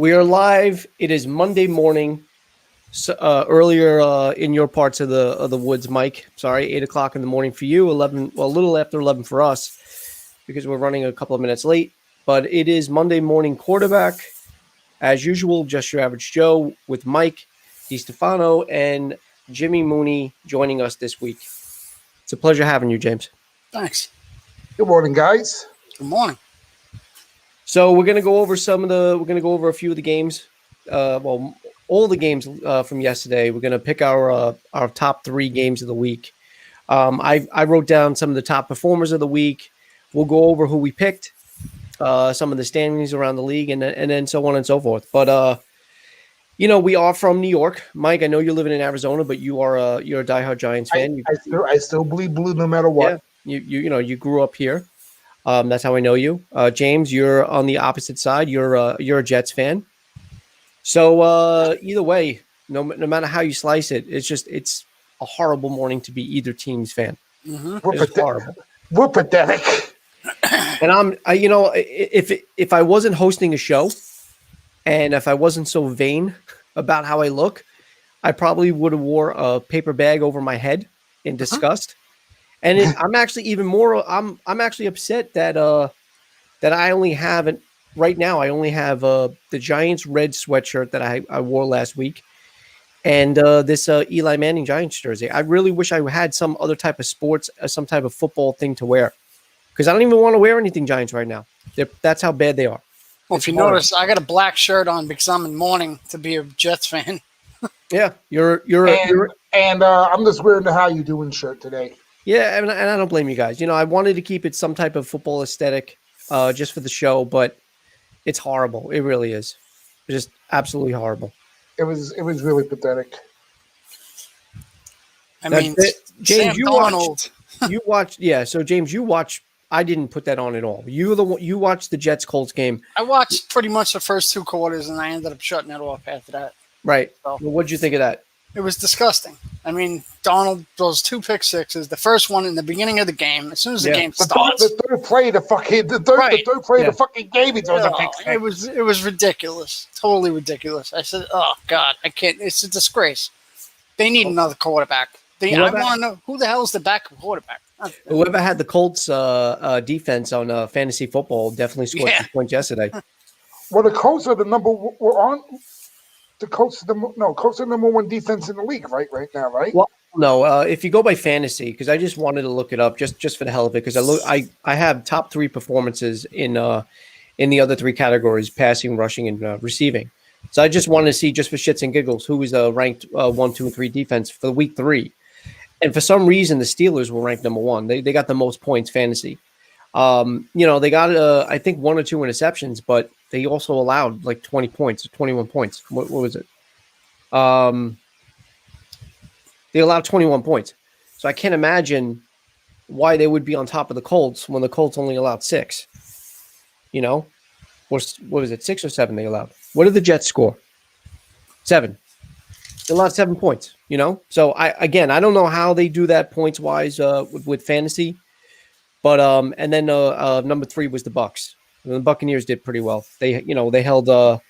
We are live. It is Monday morning. So, earlier in your parts of the woods, Mike. Sorry, 8 o'clock in the morning for you. 11. Well, a little after 11 for us because we're running a couple of minutes late. But it is Monday morning quarterback, as usual. Just your average Joe with Mike DiStefano and Jimmy Mooney joining us this week. It's a pleasure having you, James. Thanks. Good morning, guys. Good morning. So we're gonna go over a few of the games. All the games from yesterday. We're gonna pick our top 3 games of the week. I wrote down some of the top performers of the week. We'll go over who we picked, some of the standings around the league, and then so on and so forth. But we are from New York, Mike. I know you're living in Arizona, but you're a diehard Giants fan. I still bleed blue no matter what. Yeah, you grew up here. That's how I know you. James, you're on the opposite side. You're a Jets fan. So either way, no matter how you slice it, it's a horrible morning to be either team's fan. Mm-hmm. It's horrible. We're pathetic. And if I wasn't hosting a show, and if I wasn't so vain about how I look, I probably would have wore a paper bag over my head in disgust. And I'm actually even more. I'm actually upset that I only have right now. I only have the Giants red sweatshirt that I wore last week, and this Eli Manning Giants jersey. I really wish I had some other type of sports, some type of football thing to wear, because I don't even want to wear anything Giants right now. That's how bad they are. Well, if you notice, I got a black shirt on because I'm in mourning to be a Jets fan. Yeah, I'm just wearing the "How You Doing" shirt today. Yeah, and I don't blame you guys. I wanted to keep it some type of football aesthetic just for the show, but it's horrible. It really is. It's just absolutely horrible. It was really pathetic. James, you watched. Yeah, so James, you watched. I didn't put that on at all. You watched the Jets Colts game. I watched pretty much the first 2 quarters, and I ended up shutting it off after that. Right. So, well, what did you think of that? It was disgusting. I mean, Donald throws 2 pick sixes. The first one in the beginning of the game. As soon as the game starts, the third play of the fucking game, he throws a pick six. It was ridiculous. Totally ridiculous. I said, "Oh God, I can't." It's a disgrace. They need another quarterback. I want to know who the hell is the backup quarterback. Whoever had the Colts defense on fantasy football definitely scored 2 points yesterday. Well, the Colts are the number. We're on. The Colts are the number 1 defense in the league right now, right? Well, no. If you go by fantasy, because I just wanted to look it up just for the hell of it, because I have top 3 performances in the other 3 categories: passing, rushing, and receiving. So I just wanted to see, just for shits and giggles, who was ranked 1, 2, and 3 defense for week 3. And for some reason, the Steelers were ranked number 1. They got the most points fantasy. They got I think 1 or 2 interceptions, but they also allowed like 20 points, 21 points. What was it? They allowed 21 points. So I can't imagine why they would be on top of the Colts when the Colts only allowed 6. What was it? 6 or 7 they allowed. What did the Jets score? 7. They allowed 7 points, So I don't know how they do that points wise with fantasy. But and then number 3 was the Bucs. And the Buccaneers did pretty well. They held. Let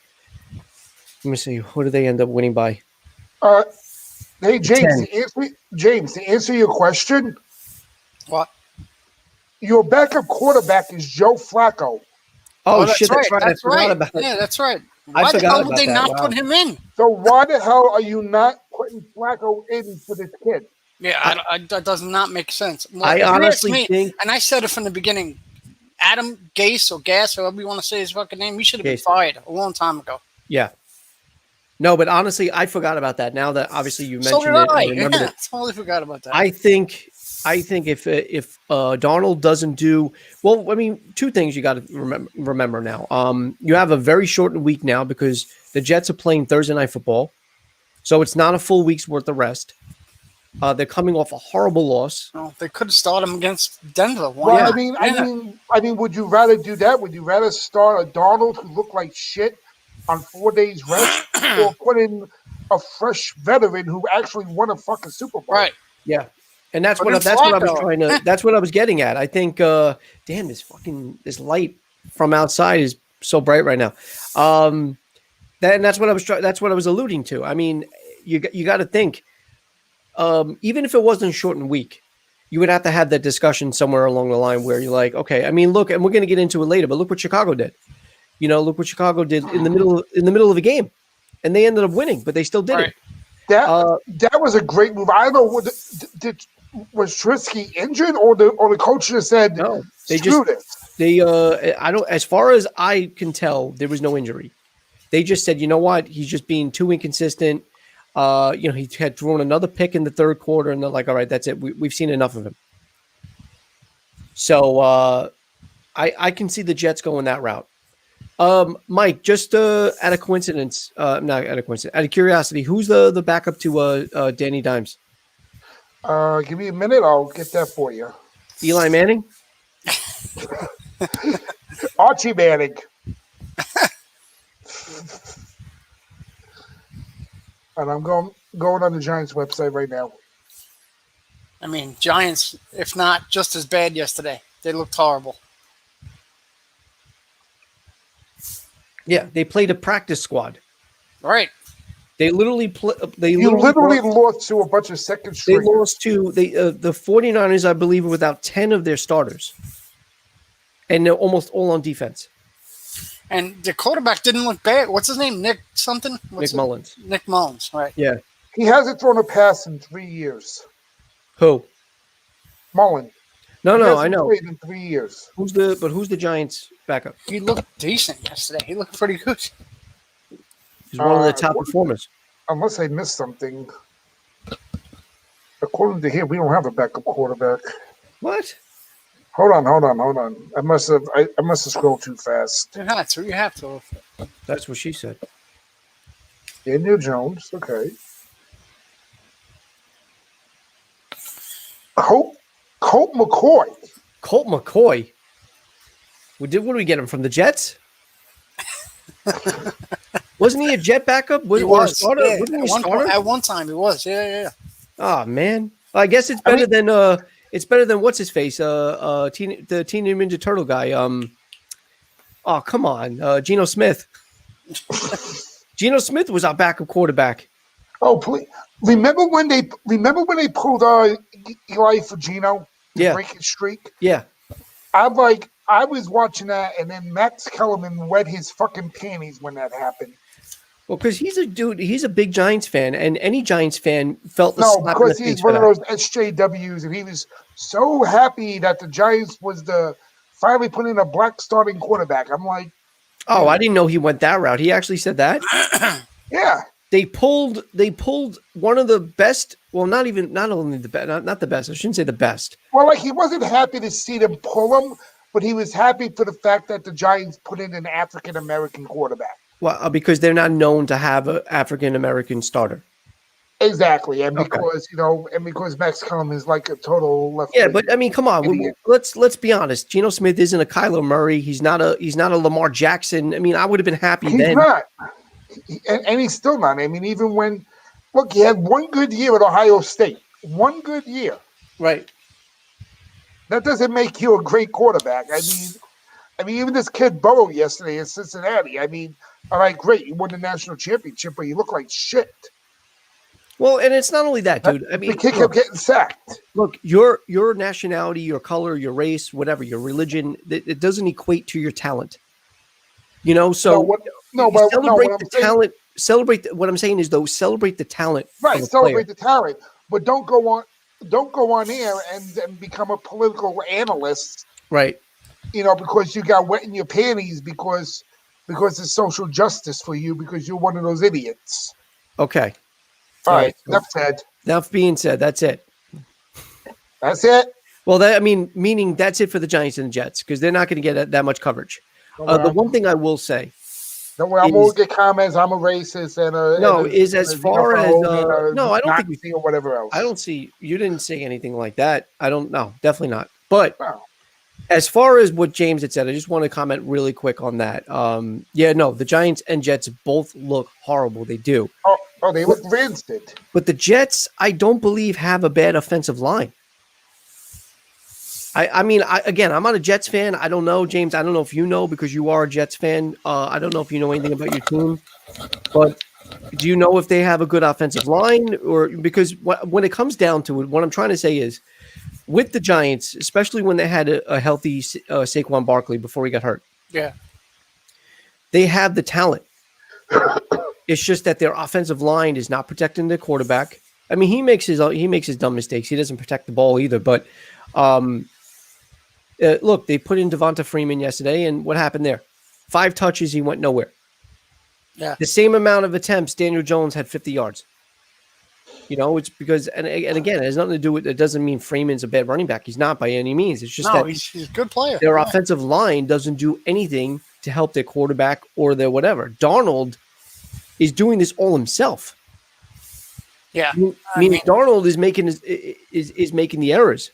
me see. Who did they end up winning by? Hey James, to answer your question, what? Your backup quarterback is Joe Flacco. Oh shit! That's right. I forgot about it. Yeah, that's right. Why the hell would they not put him in? So why the hell are you not putting Flacco in for this kid? Yeah, that does not make sense. Well, I honestly think, and I said it from the beginning, Adam Gase or Gas, however you want to say his fucking name, he should have been fired a long time ago. Yeah. No, but honestly, I forgot about that. Now that obviously you mentioned so did it, I remember that. Totally forgot about that. I think if Darnold doesn't do well, I mean, 2 things you got to remember now. You have a very shortened week now because the Jets are playing Thursday Night Football, so it's not a full week's worth of rest. They're coming off a horrible loss. Well, they could have started them against Denver. Well, I mean, would you rather do that? Would you rather start a Darnold who looked like shit on 4 days rest, or put in a fresh veteran who actually won a fucking Super Bowl? Right. Yeah. And that's what I was trying to. That's what I was getting at. I think, damn, this light from outside is so bright right now. That's what I was that's what I was alluding to. I mean, you got to think, even if it wasn't a shortened week, you would have to have that discussion somewhere along the line where you're like, okay, I mean, look, and we're going to get into it later, but look what Chicago did. Look what Chicago did in the middle of a game, and they ended up winning, but they still did it. That was a great move. I don't know was Trisky injured or the coach just said no. I don't. As far as I can tell, there was no injury. They just said, you know what, he's just being too inconsistent. He had thrown another pick in the third quarter, and they're like, all right, that's it. We've seen enough of him. So I can see the Jets going that route. Mike, just out of coincidence, not out of coincidence, out of curiosity, who's the backup to Danny Dimes? Give me a minute. I'll get that for you. Eli Manning? Archie Manning. And I'm going on the Giants website right now. I mean, Giants, if not just as bad yesterday. They looked horrible. Yeah, they played a practice squad. Right. They literally lost to a bunch of second stringers. They lost to the 49ers, I believe, without 10 of their starters. And they're almost all on defense. And the quarterback didn't look bad. What's his name? Nick something? Nick Mullins. Nick Mullins, right. Yeah. He hasn't thrown a pass in 3 years. Who? Mullen. No, I know. Played in 3 years. Who's the Giants backup? He looked decent yesterday. He looked pretty good. He's one of the top performers. Unless I missed something. According to here, we don't have a backup quarterback. What? Hold on. I must have scrolled too fast. You have to. That's what she said. Daniel Jones, okay. Colt McCoy. Colt McCoy? What did we get him from the Jets? Wasn't he a Jet backup? He was. Starter? Yeah. Wasn't he a starter? At one time he was. Yeah. Oh man. I guess it's better than what's his face? The Teenage Ninja Turtle guy. Oh come on, Geno Smith. Geno Smith was our backup quarterback. Oh please! Remember when they pulled Eli for Geno? Yeah. Break his streak. Yeah. I was watching that, and then Max Kellerman wet his fucking panties when that happened. Well, because he's a big Giants fan, and any Giants fan felt the slap because in the face he's one of that. those SJWs, and he was so happy that the Giants was finally putting a black starting quarterback. I'm like, oh, I didn't know he went that route. He actually said that. Yeah. They pulled one of the best. Well, not only the best, not the best. I shouldn't say the best. Well, like he wasn't happy to see them pull him, but he was happy for the fact that the Giants put in an African American quarterback. Well, because they're not known to have an African American starter. Exactly, and because because Max Kellerman is like a total left. Yeah, but I mean, come on, let's be honest. Geno Smith isn't a Kyler Murray. He's not a Lamar Jackson. I mean, I would have been happy then. He's not, and he's still not. I mean, even when he had one good year at Ohio State, one good year, right? That doesn't make you a great quarterback. I mean, even this kid Burrow yesterday in Cincinnati. I mean, all right, great, you won the national championship, but you look like shit. Well, and it's not only that, dude. I mean, the kid kept getting sacked. Look, your nationality, your color, your race, whatever, your religion, it doesn't equate to your talent. So celebrate the talent. Celebrate what I'm saying is though, celebrate the talent. Right, celebrate the talent, but don't go on air and become a political analyst. Right. Because you got wet in your panties because it's social justice for you because you're one of those idiots. Okay. All right. Enough said. Enough being said. That's it. That's it. Well, meaning that's it for the Giants and the Jets because they're not going to get that much coverage. The one thing I will say. Don't worry, I'm going to get comments. I'm a racist no, I don't think we or whatever else. I don't see. You didn't say anything like that. I don't know. Definitely not. But. Wow. As far as what James had said, I just want to comment really quick on that. The Giants and Jets both look horrible. They do. Oh, they look rancid. But the Jets, I don't believe, have a bad offensive line. I'm not a Jets fan. I don't know, James. I don't know if you know because you are a Jets fan. I don't know if you know anything about your team. But do you know if they have a good offensive line? Or because when it comes down to it, what I'm trying to say is with the Giants, especially when they had a healthy Saquon Barkley before he got hurt, Yeah. they have the talent. It's just that their offensive line is not protecting their quarterback. I mean, he makes his dumb mistakes. He doesn't protect the ball either. But look, they put in Devonta Freeman yesterday, and what happened there? 5 touches, he went nowhere. Yeah. The same amount of attempts, Daniel Jones had 50 yards. It's because, and again, it has nothing to do with, it doesn't mean Freeman's a bad running back. He's not by any means. It's just that he's a good player. Their offensive line doesn't do anything to help their quarterback or their whatever. Darnold is doing this all himself. Yeah. I mean, Darnold is making the errors.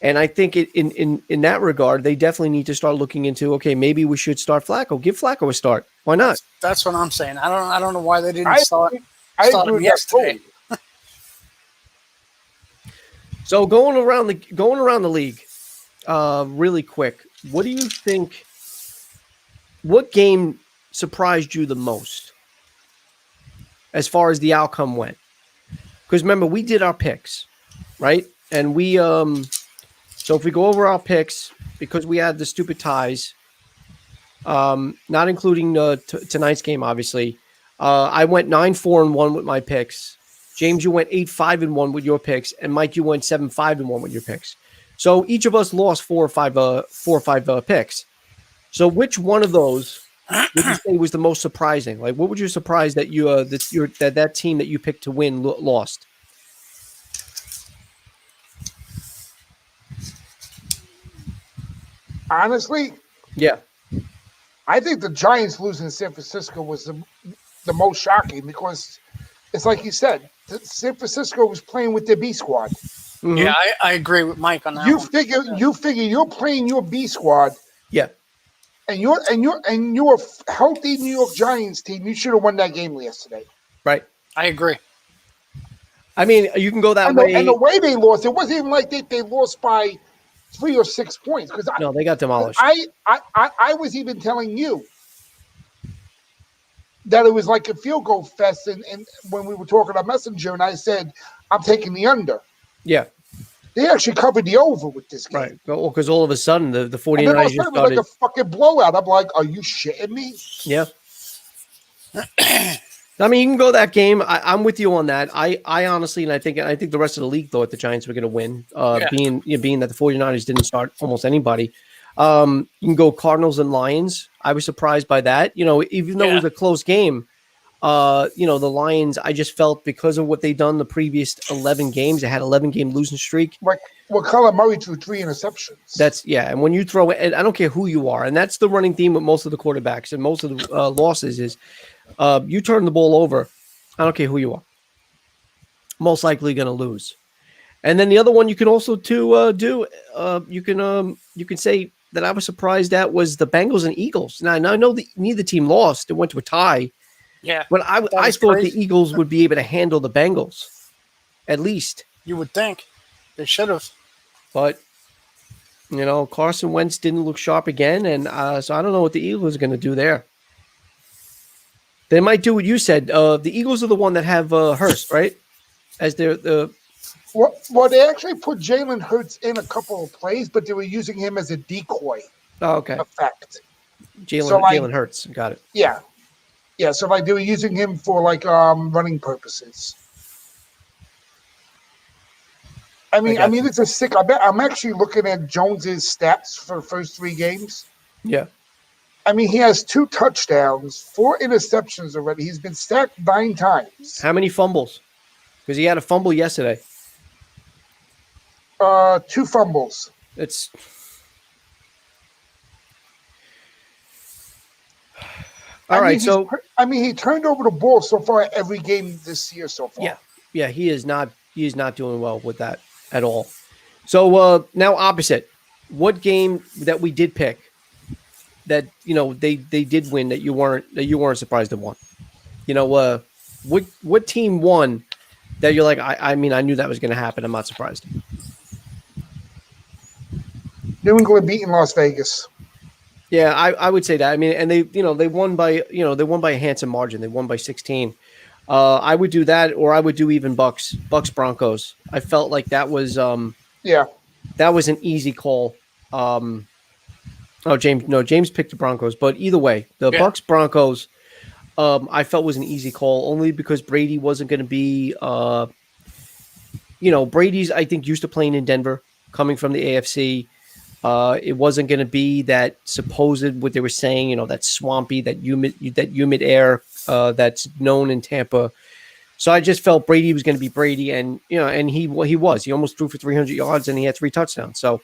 And I think in that regard, they definitely need to start looking into, okay, maybe we should start Flacco. Give Flacco a start. Why not? That's what I'm saying. I don't know why they didn't start him yesterday. So going around the league, really quick, what do you think? What game surprised you the most as far as the outcome went? Because remember, we did our picks, right? And we so if we go over our picks, because we had the stupid ties, not including tonight's game, obviously, I went 9-4-1 with my picks. James, you went 8-5-1 with your picks, and Mike, you went 7-5-1 with your picks. So each of us lost 4 or 5 picks. So which one of those would you say was the most surprising? Like, what would you surprise that that team that you picked to win lost? Honestly, yeah, I think the Giants losing to San Francisco was the most shocking because it's like you said, San Francisco was playing with their B squad. Mm-hmm. Yeah, I agree with Mike on that. You figure you're playing your B squad. Yeah. And you're a healthy New York Giants team. You should have won that game yesterday. Right. I agree. I mean, you can go that way. And the way they lost, it wasn't even like they lost by 3 or 6 points. No, they got demolished. I was even telling you that it was like a field goal fest. And when we were talking on Messenger, and I said, I'm taking the under. Yeah. They actually covered the over with this game. Right. Well, because all of a sudden, the 49ers just started. It was like a fucking blowout. I'm like, are you shitting me? Yeah. I mean, you can go that game. I'm with you on that. I honestly, and I think the rest of the league thought the Giants were going to win, being that the 49ers didn't start almost anybody. You can go Cardinals and Lions. I was surprised by that. Even though it was a close game, the Lions, I just felt because of what they've done the previous 11 games, they had 11-game losing streak. Well, Kyler Murray threw 3 interceptions. And when you throw it, and I don't care who you are, and that's the running theme with most of the quarterbacks and most of the losses is you turn the ball over, I don't care who you are, most likely going to lose. And then the other one you can also you can say that I was surprised at was the Bengals and Eagles. Now I know that neither team lost; it went to a tie. Yeah, but I thought the Eagles would be able to handle the Bengals, at least. You would think they should have, but Carson Wentz didn't look sharp again, and so I don't know what the Eagles are going to do there. They might do what you said. The Eagles are the one that have Hurst, right? As the well, they actually put Jalen Hurts in a couple of plays, but they were using him as a decoy. Oh, okay. Effect. Jalen Hurts, got it. Yeah. Yeah, so they were using him for running purposes. I mean, it's a sick. I'm actually looking at Jones's stats for the first 3 games. Yeah. I mean, he has 2 touchdowns, 4 interceptions already. He's been sacked 9 times. How many fumbles? Because he had a fumble yesterday. 2 fumbles. It's. All right, so he turned over the ball so far every game this year so far. Yeah, he is not doing well with that at all. So now opposite, what game that we did pick that they did win that you weren't surprised to won? What team won that you're like I knew that was going to happen. I'm not surprised. New England beating Las Vegas. Yeah, I would say that. I mean, and they won by a handsome margin. They won by 16. I would do that, or I would do even Bucks Broncos. I felt like Yeah, that was an easy call. Um, oh, James, no, James picked the Broncos, but either way, the Yeah. Bucks Broncos, I felt was an easy call only because Brady wasn't going to be, Brady's I think used to playing in Denver, coming from the AFC. It wasn't going to be that supposed what they were saying, that swampy, that humid air that's known in Tampa. So I just felt Brady was going to be Brady, and he was. He almost threw for 300 yards, and he had 3 touchdowns. So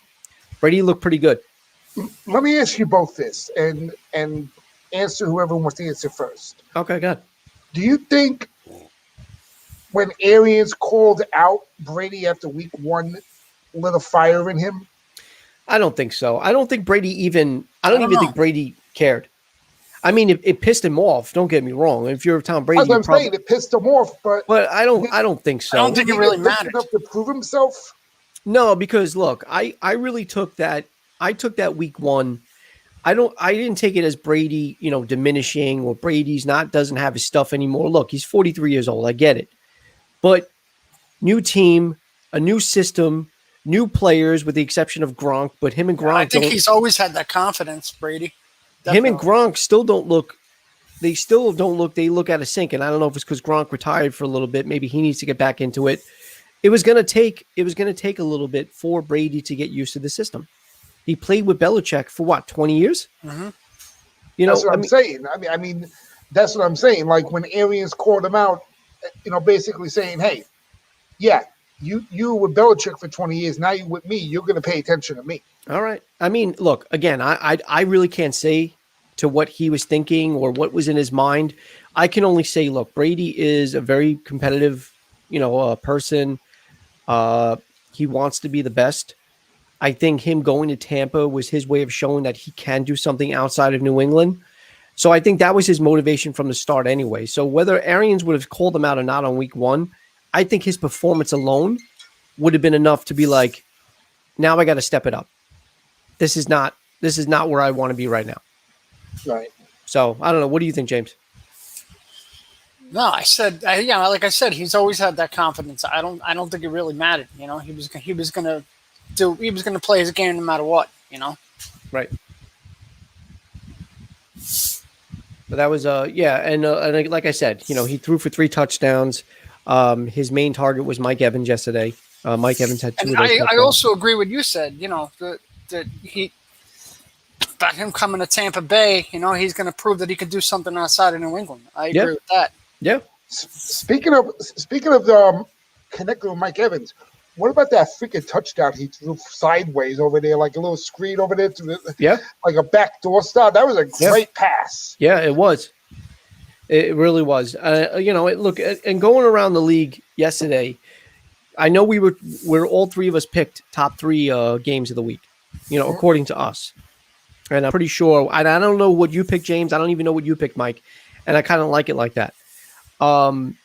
Brady looked pretty good. let me ask you both this, and answer whoever wants to answer first. Okay, good. Do you think when Arians called out Brady after week 1 lit a fire in him? I don't think so. I don't think Brady even. I don't even know. think Brady cared. I mean, it pissed him off. Don't get me wrong. If you're Tom Brady, That's what I'm saying. It pissed him off, but I don't think so. I don't think it really mattered enough to prove himself. No, because look, I really took that. I took that week 1. I didn't take it as Brady, diminishing or Brady's doesn't have his stuff anymore. Look, he's 43 years old. I get it. But new team, a new system, new players with the exception of Gronk, but him and Gronk I think he's always had that confidence, Brady. Him and Gronk still don't look they look out of sync. And I don't know if it's because Gronk retired for a little bit. Maybe he needs to get back into it. It was gonna take a little bit for Brady to get used to the system. He played with Belichick for what, 20 years? Mm-hmm. That's what I'm saying. I mean, that's what I'm saying. Like when Arians called him out, basically saying, "Hey, yeah, you were Belichick for 20 years. Now you with me. You're going to pay attention to me." All right. I mean, look, again, I really can't say to what he was thinking or what was in his mind. I can only say, look, Brady is a very competitive, person. He wants to be the best. I think him going to Tampa was his way of showing that he can do something outside of New England. So I think that was his motivation from the start anyway. So whether Arians would have called him out or not on week 1, I think his performance alone would have been enough to be like, now I got to step it up. This is not where I want to be right now. Right. So I don't know. What do you think, James? No, I said, like I said, he's always had that confidence. I don't think it really mattered. He was gonna play his game no matter what. Right. But that was and like I said, he threw for 3 touchdowns. His main target was Mike Evans yesterday. Mike Evans had 2 And of those. I also agree with you said. That about him coming to Tampa Bay, he's going to prove that he can do something outside of New England. I agree with that. Yeah. Speaking of connecting with Mike Evans, what about that freaking touchdown he threw sideways over there, like a little screen over there to like a backdoor start? That was a great pass. Yeah, it was. It really was. Look, and going around the league yesterday, I know we're all 3 of us picked top 3 games of the week, according to us. And I'm pretty sure, I don't know what you picked, James. I don't even know what you picked, Mike. And I kind of like it like that. And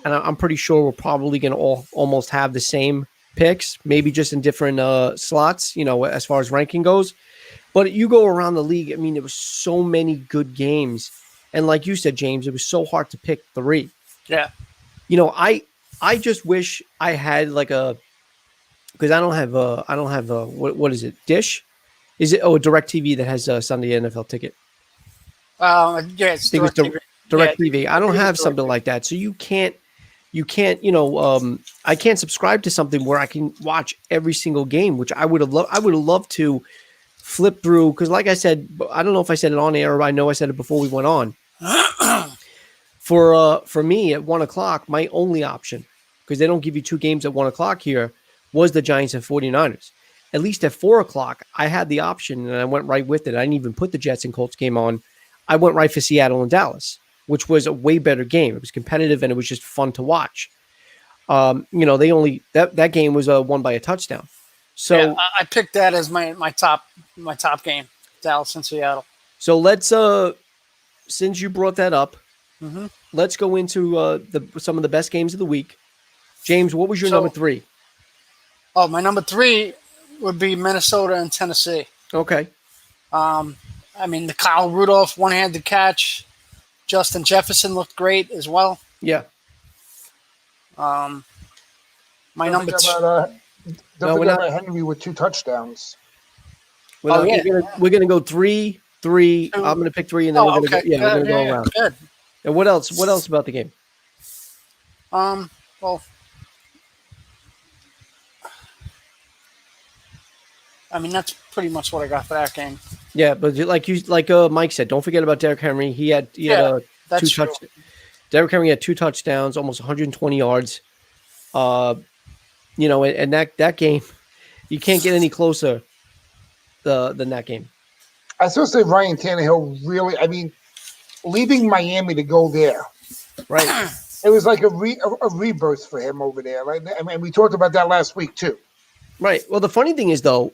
I'm pretty sure we're probably going to almost have the same picks, maybe just in different slots, as far as ranking goes. But you go around the league, I mean, there was so many good games. And like you said, James, it was so hard to pick 3. Yeah. I just wish I had because I don't have what is it? Dish? Is it a DirecTV that has a Sunday NFL ticket? It's DirecTV. DirecTV. I don't have something like that. So you can't, I can't subscribe to something where I can watch every single game, which I would have loved to flip through. Cause like I said, I don't know if I said it on air, or I know I said it before we went on. For me at 1:00, my only option, because they don't give you 2 games at 1:00 here, was the Giants and 49ers. At least at 4:00, I had the option and I went right with it. I didn't even put the Jets and Colts game on. I went right for Seattle and Dallas, which was a way better game. It was competitive and it was just fun to watch. That game was won by a touchdown. So I picked that as my top game, Dallas and Seattle. So let's since you brought that up, let's go into some of the best games of the week. James, what was your number 3? Oh, my number 3 would be Minnesota and Tennessee. Okay. I I mean, the Kyle Rudolph one-handed catch. Justin Jefferson looked great as well. Yeah. My Don't number forget two. about, No, we're forget not. about Henry with 2 touchdowns. We're gonna go 3, 3. Two. I'm gonna pick 3, and then we're gonna go. Yeah, we're gonna go around. Good. And what else? What else about the game? Well, I mean, that's pretty much what I got for that game. Yeah, but like Mike said, don't forget about Derrick Henry. He had That's 2 true. touchdowns. Derrick Henry had 2 touchdowns, almost 120 yards. And that game, you can't get any closer than that game. I still say Ryan Tannehill really. I mean, leaving Miami to go there, Right. it was like a rebirth for him over there. Right? I mean, we talked about that last week too. Right. Well, the funny thing is, though,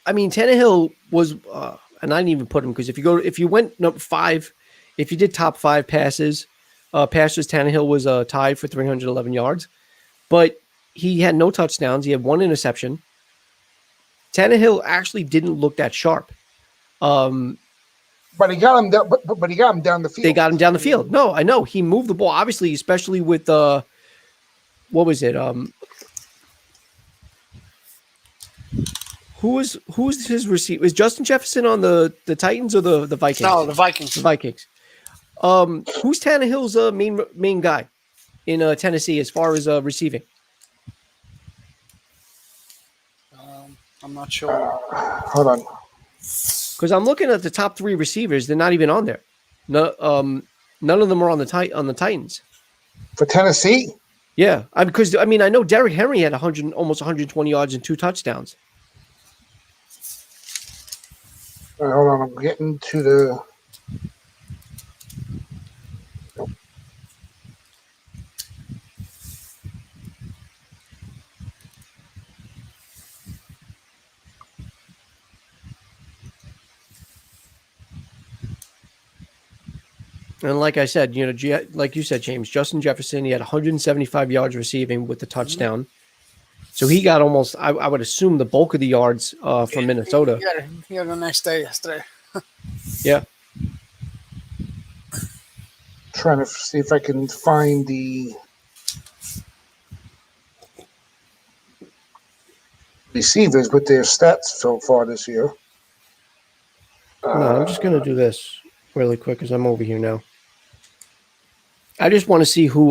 I mean, Tannehill was, and I didn't even put him because if you went number 5, if you did top 5 passes, Tannehill was tied for 311 yards, but he had no touchdowns. He had 1 interception. Tannehill actually didn't look that sharp. But he got him down. But he got him down the field. They got him down the field. No, I know he moved the ball, obviously, especially with what was it? Who's his receiver? Is Justin Jefferson on the Titans or the Vikings? No, the Vikings. The Vikings. Who's Tannehill's main guy in Tennessee as far as receiving? I'm not sure. Hold on. Because I'm looking at the top 3 receivers; they're not even on there. No, none of them are on the Titans. For Tennessee? Yeah, because I know Derrick Henry had almost 120 yards and 2 touchdowns. All right, hold on, I'm getting to the. And like I said, like you said, James, Justin Jefferson, he had 175 yards receiving with the touchdown. So he got almost, I would assume, the bulk of the yards from Minnesota. He had a nice day yesterday. Yeah. Trying to see if I can find the receivers with their stats so far this year. No, I'm just going to do this really quick because I'm over here now. I just want to see who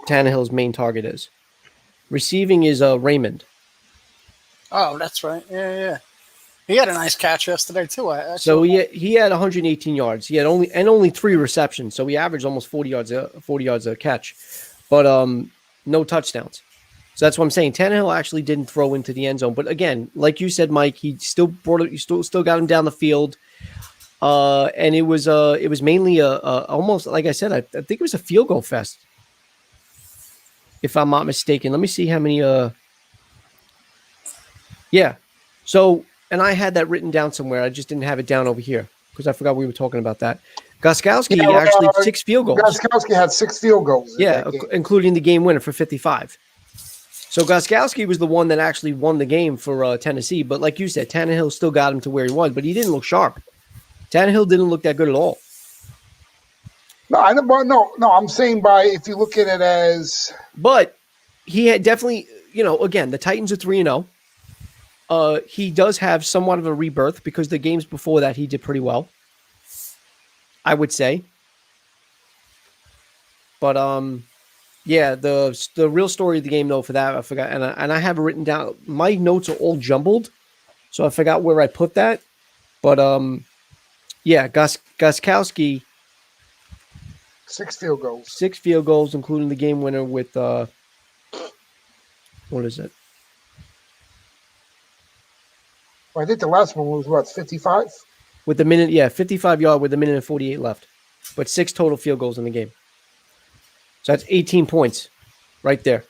Tannehill's main target is. Receiving is Raymond. Oh, that's right. Yeah. He had a nice catch yesterday too. So he had 118 yards. He had only 3 receptions. So he averaged almost 40 yards a catch, but no touchdowns. So that's what I'm saying. Tannehill actually didn't throw into the end zone, but again, like you said, Mike, he still got him down the field. And it was mainly almost like I said, I think it was a field goal fest, if I'm not mistaken. Let me see how many. Yeah. So, and I had that written down somewhere. I just didn't have it down over here because I forgot we were talking about that. Gostkowski actually 6 field goals. Gostkowski had 6 field goals. Yeah, including the game winner for 55. So Gostkowski was the one that actually won the game for Tennessee. But like you said, Tannehill still got him to where he was, but he didn't look sharp. Tannehill didn't look that good at all. No, I'm saying by if you look at it as. But he had definitely, again, the Titans are 3-0. He does have somewhat of a rebirth because the games before that he did pretty well, I would say. But yeah, the real story of the game though for that I forgot, and I have it written down. My notes are all jumbled, so I forgot where I put that. But yeah, Gostkowski. 6 field goals. 6 field goals, including the game winner with what is it? Well, I think the last one was what, 55? With the minute, yeah, 55 yard with a minute and 48 left, but 6 total field goals in the game. So that's 18 points, right there.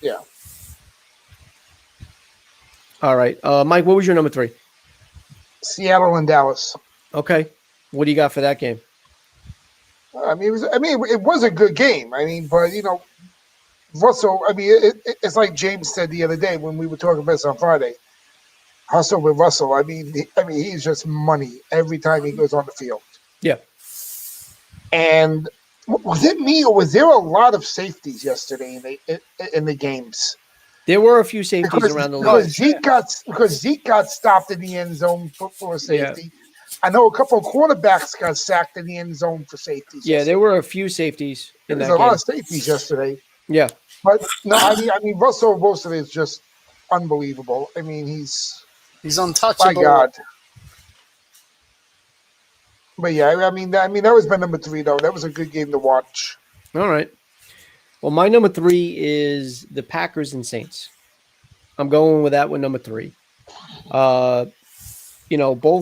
Yeah. All right, Mike, what was your number 3? Seattle and Dallas. Okay, what do you got for that game? It was a good game. But Russell. It's like James said the other day when we were talking about this on Friday. hustle with Russell. I mean, he's just money every time he goes on the field. Yeah. And was it me or was there a lot of safeties yesterday in the games? There were a few safeties around the league. Because Zeke got stopped in the end zone for a safety. Yeah. I know a couple of quarterbacks got sacked in the end zone for safeties. Yeah, there were a few safeties in that game. There's a lot of safeties yesterday. Yeah. But no, I mean Russell Wilson is just unbelievable. I mean, he's untouchable. My God. But yeah, I mean that was my number 3 though. That was a good game to watch. All right. Well, my number 3 is the Packers and Saints. I'm going with that one, number 3. Both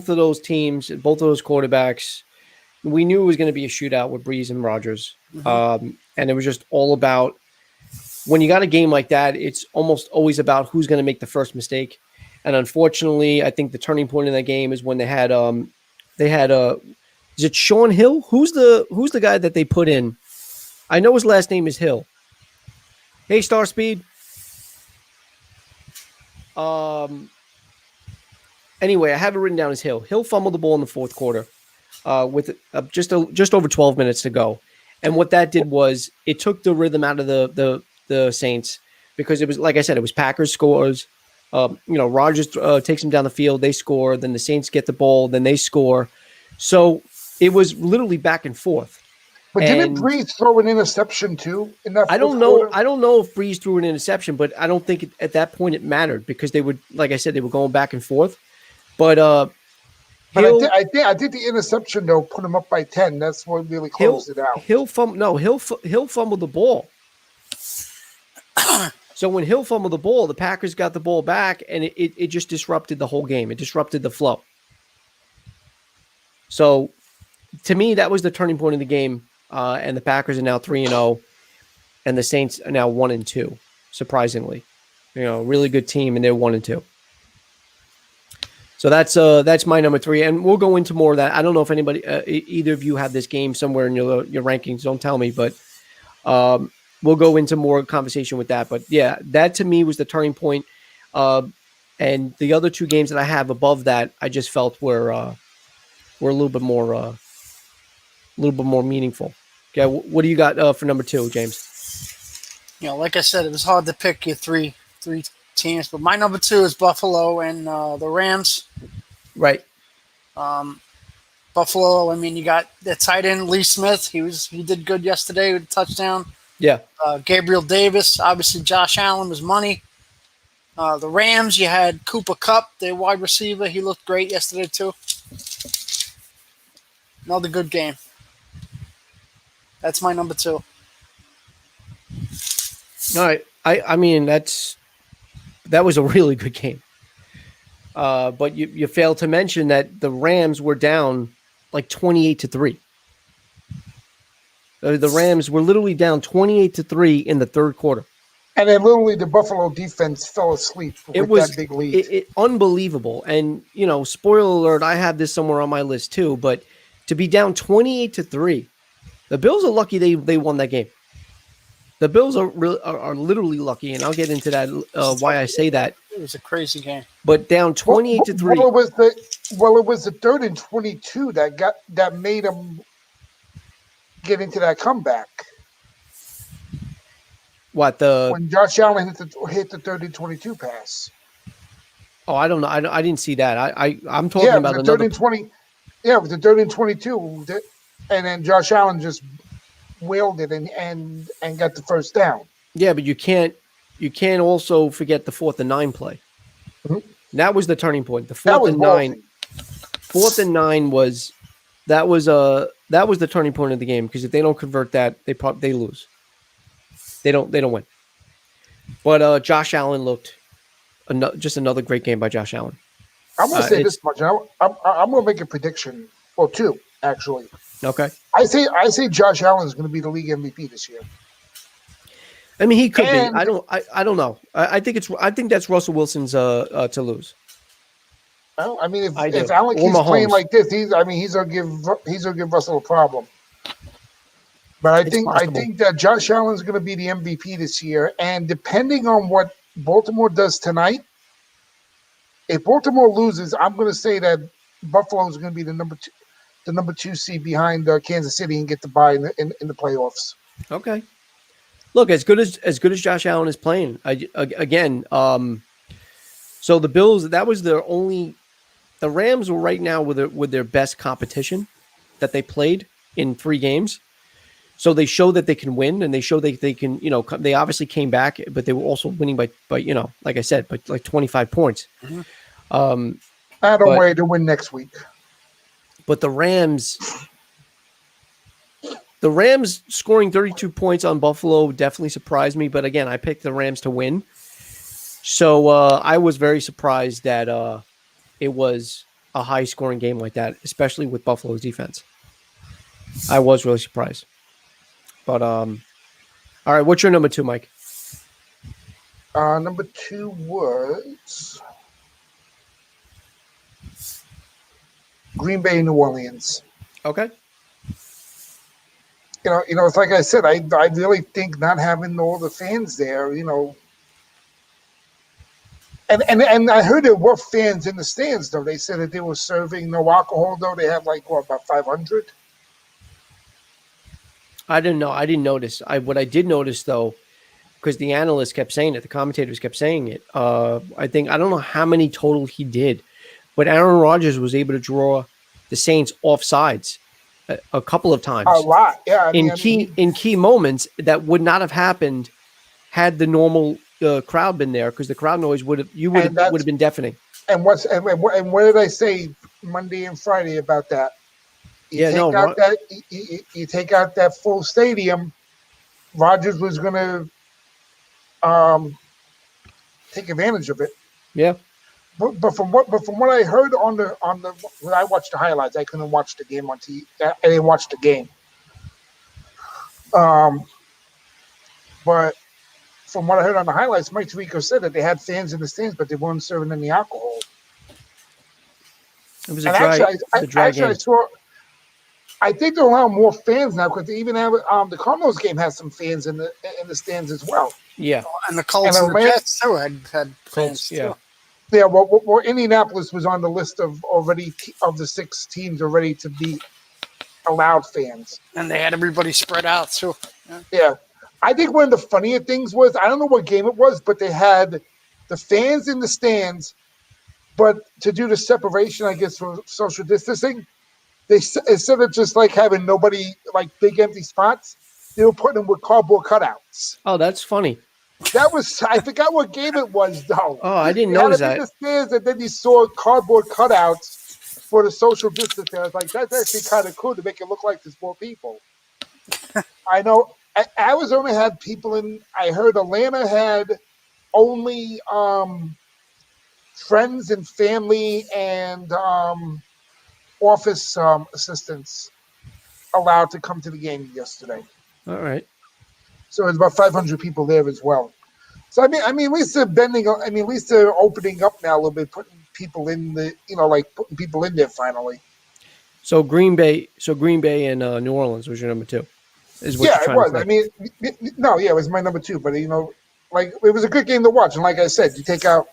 of those teams, both of those quarterbacks, we knew it was going to be a shootout with Brees and Rodgers. Mm-hmm. And it was just all about, when you got a game like that, it's almost always about who's going to make the first mistake. And unfortunately, I think the turning point in that game is when they had is it Sean Hill? Who's the guy that they put in? I know his last name is Hill. Hey, Star Speed. Anyway, I have it written down as Hill. Hill fumbled the ball in the fourth quarter with just over 12 minutes to go. And what that did was it took the rhythm out of the Saints, because it was, like I said, it was Packers scores. Rodgers takes them down the field. They score. Then the Saints get the ball. Then they score. So it was literally back and forth. But didn't Brees throw an interception too in that? I don't know. I don't know if Brees threw an interception, but I don't think at that point it mattered, because they would, like I said, they were going back and forth. But I think the interception though put him up by 10. That's what really closed it out. Hill fumbled the ball. So when Hill fumbled the ball, the Packers got the ball back, and it just disrupted the whole game. It disrupted the flow. So to me, that was the turning point of the game. And the Packers are now 3-0, and the Saints are now 1-2. Surprisingly, really good team, and they're 1-2. So that's my number 3, and we'll go into more of that. I don't know if anybody, either of you, have this game somewhere in your rankings. Don't tell me, but we'll go into more conversation with that. But yeah, that to me was the turning point. And the other 2 games that I have above that, I just felt were a little bit more meaningful. Okay, what do you got for number 2, James? Like I said, it was hard to pick your three teams, but my number 2 is Buffalo and the Rams. Right. Buffalo. I mean, you got the tight end Lee Smith. He did good yesterday with a touchdown. Yeah. Gabriel Davis. Obviously, Josh Allen was money. The Rams, you had Cooper Kupp, their wide receiver. He looked great yesterday too. Another good game. That's my number 2. All right. I mean, that was a really good game. But you failed to mention that the Rams were down like 28-3. The Rams were literally down 28-3 in the third quarter. And then literally the Buffalo defense fell asleep with that big lead. Unbelievable. And, spoiler alert, I have this somewhere on my list too, but to be down 28-3, the Bills are lucky they won that game. The Bills are literally lucky, and I'll get into that, why I say that. It was a crazy game. But down 28-3. Well, it was the 3rd and 22 that made them get into that comeback. When Josh Allen hit the 3rd and 22 pass. Oh, I don't know. I didn't see that. I'm talking about the another. 3rd and 20. Yeah, it was the 3rd and 22, and then Josh Allen just wheeled it and got the first down. Yeah, but you can't also forget the 4th and 9 play. Mm-hmm. That was the turning point. The 4th and 9. 4th and 9 was the turning point of the game, because if they don't convert that, they lose. They don't win. But Josh Allen looked just another great game by Josh Allen. I'm going to say this much. I'm going to make a prediction, or 2 actually. Okay. I say Josh Allen is going to be the league MVP this year. I mean, he could be. I don't know. I think that's Russell Wilson's to lose. Well, I mean, if Allen keeps playing like this, he's going to give Russell a problem. But I think that Josh Allen is going to be the MVP this year, and depending on what Baltimore does tonight, If Baltimore loses, I'm going to say that Buffalo is going to be the number two seed behind Kansas City and get the bye in the playoffs. Okay. Look, as good as Josh Allen is playing, again. So the Bills, that was their only. The Rams were right now with their best competition that they played in 3 games. So they show that they can win, and they show they can. They obviously came back, but they were also winning by like I said, by like 25 points. Mhm. I don't worry to win next week. But the Rams scoring 32 points on Buffalo definitely surprised me. But again, I picked the Rams to win. So I was very surprised that it was a high scoring game like that, especially with Buffalo's defense. I was really surprised. But all right, what's your number 2, Mike? Number 2 was Green Bay, New Orleans. Okay. It's like I said, I really think not having all the fans there, and I heard there were fans in the stands though. They said that they were serving no alcohol though. They had about 500. I didn't know. I didn't notice. What I did notice though, because the analysts kept saying it, the commentators kept saying it. I don't know how many total he did, but Aaron Rodgers was able to draw the Saints off sides a couple of times. A lot, yeah. In key moments that would not have happened had the normal crowd been there, because the crowd noise would have been deafening. And what did I say Monday and Friday about that? You take out that full stadium. Rodgers was going to take advantage of it. Yeah. But from what I heard on the when I watched the highlights, I couldn't watch the game on TV. I didn't watch the game. But from what I heard on the highlights, Mike Tirico said that they had fans in the stands, but they weren't serving any alcohol. It was a dry game. I think they'll allow more fans now, because they even have the Cardinals game has some fans in the stands as well. Yeah, and the Colts and the Jets too had fans. Yeah. Too. Yeah, well, Indianapolis was on the list of the 6 teams already to be allowed fans, and they had everybody spread out too. Yeah. I think one of the funnier things was, I don't know what game it was, but they had the fans in the stands, but to do the separation, I guess, for social distancing, instead of just like having nobody, like big empty spots, they were putting them with cardboard cutouts. Oh, that's funny. That was, I forgot what game it was though. Oh, I didn't notice that. In the stands, and then you saw cardboard cutouts for the social distancing. I was like, that's actually kind of cool to make it look like there's more people. I know Arizona had people in. I heard Atlanta had only friends and family and office assistants allowed to come to the game yesterday. All right. So there's about 500 people there as well. So I mean, at least they're at least they're opening up now a little bit, putting people in putting people in there finally. So Green Bay and New Orleans was your number 2. Is what it was. I mean, it was my number 2. But it was a good game to watch. And like I said, you take out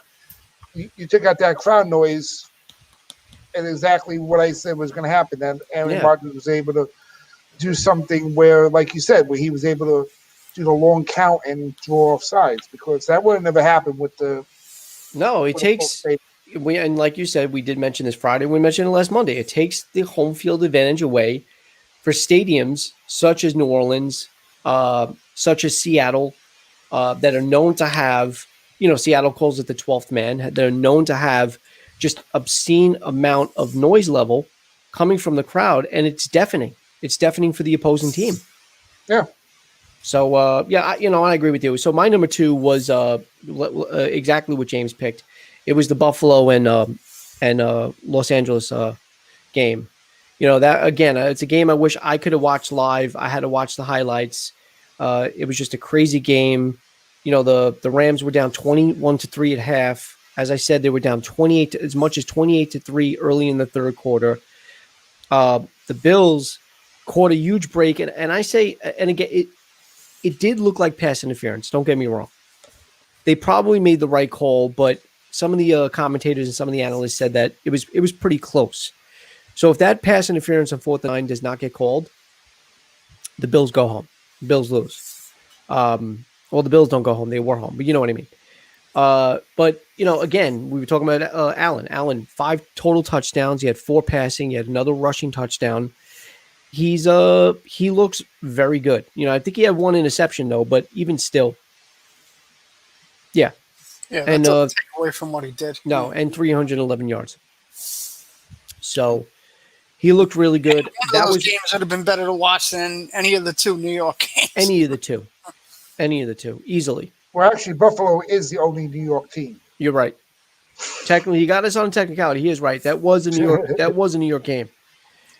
that crowd noise, and exactly what I said was going to happen. And Aaron Rodgers was able to do something where, like you said, where he was able to do the long count and draw off sides, because that would have never happened with the. No, it takes. And like you said, we did mention this Friday. We mentioned it last Monday. It takes the home field advantage away for stadiums such as New Orleans, such as Seattle, that are known to have. Seattle calls it the 12th man. They're known to have just obscene amount of noise level coming from the crowd, and it's deafening. It's deafening for the opposing team. Yeah. So, I agree with you. So my number 2 was exactly what James picked. It was the Buffalo and Los Angeles game. That again, it's a game I wish I could have watched live. I had to watch the highlights. It was just a crazy game. The Rams were down 21-3 at half. As I said, they were down as much as 28-3 early in the third quarter. The Bills caught a huge break, and I say, and again, it did look like pass interference. Don't get me wrong. They probably made the right call, but some of the commentators and some of the analysts said that it was pretty close. So if that pass interference on 4th and 9 does not get called, the Bills go home. The Bills lose. Well, the Bills don't go home. They were home, but you know what I mean. But, again, we were talking about Allen. Allen, 5 total touchdowns. He had 4 passing. He had another rushing touchdown. He looks very good. I think he had 1 interception, though, but even still. Yeah. Yeah, that doesn't take away from what he did. No, and 311 yards. So he looked really good. Those games would have been better to watch than any of the 2 New York games. Any of the two, easily. Well, actually, Buffalo is the only New York team. You're right. Technically, you got us on technicality. He is right. That was a New York. That was a New York game.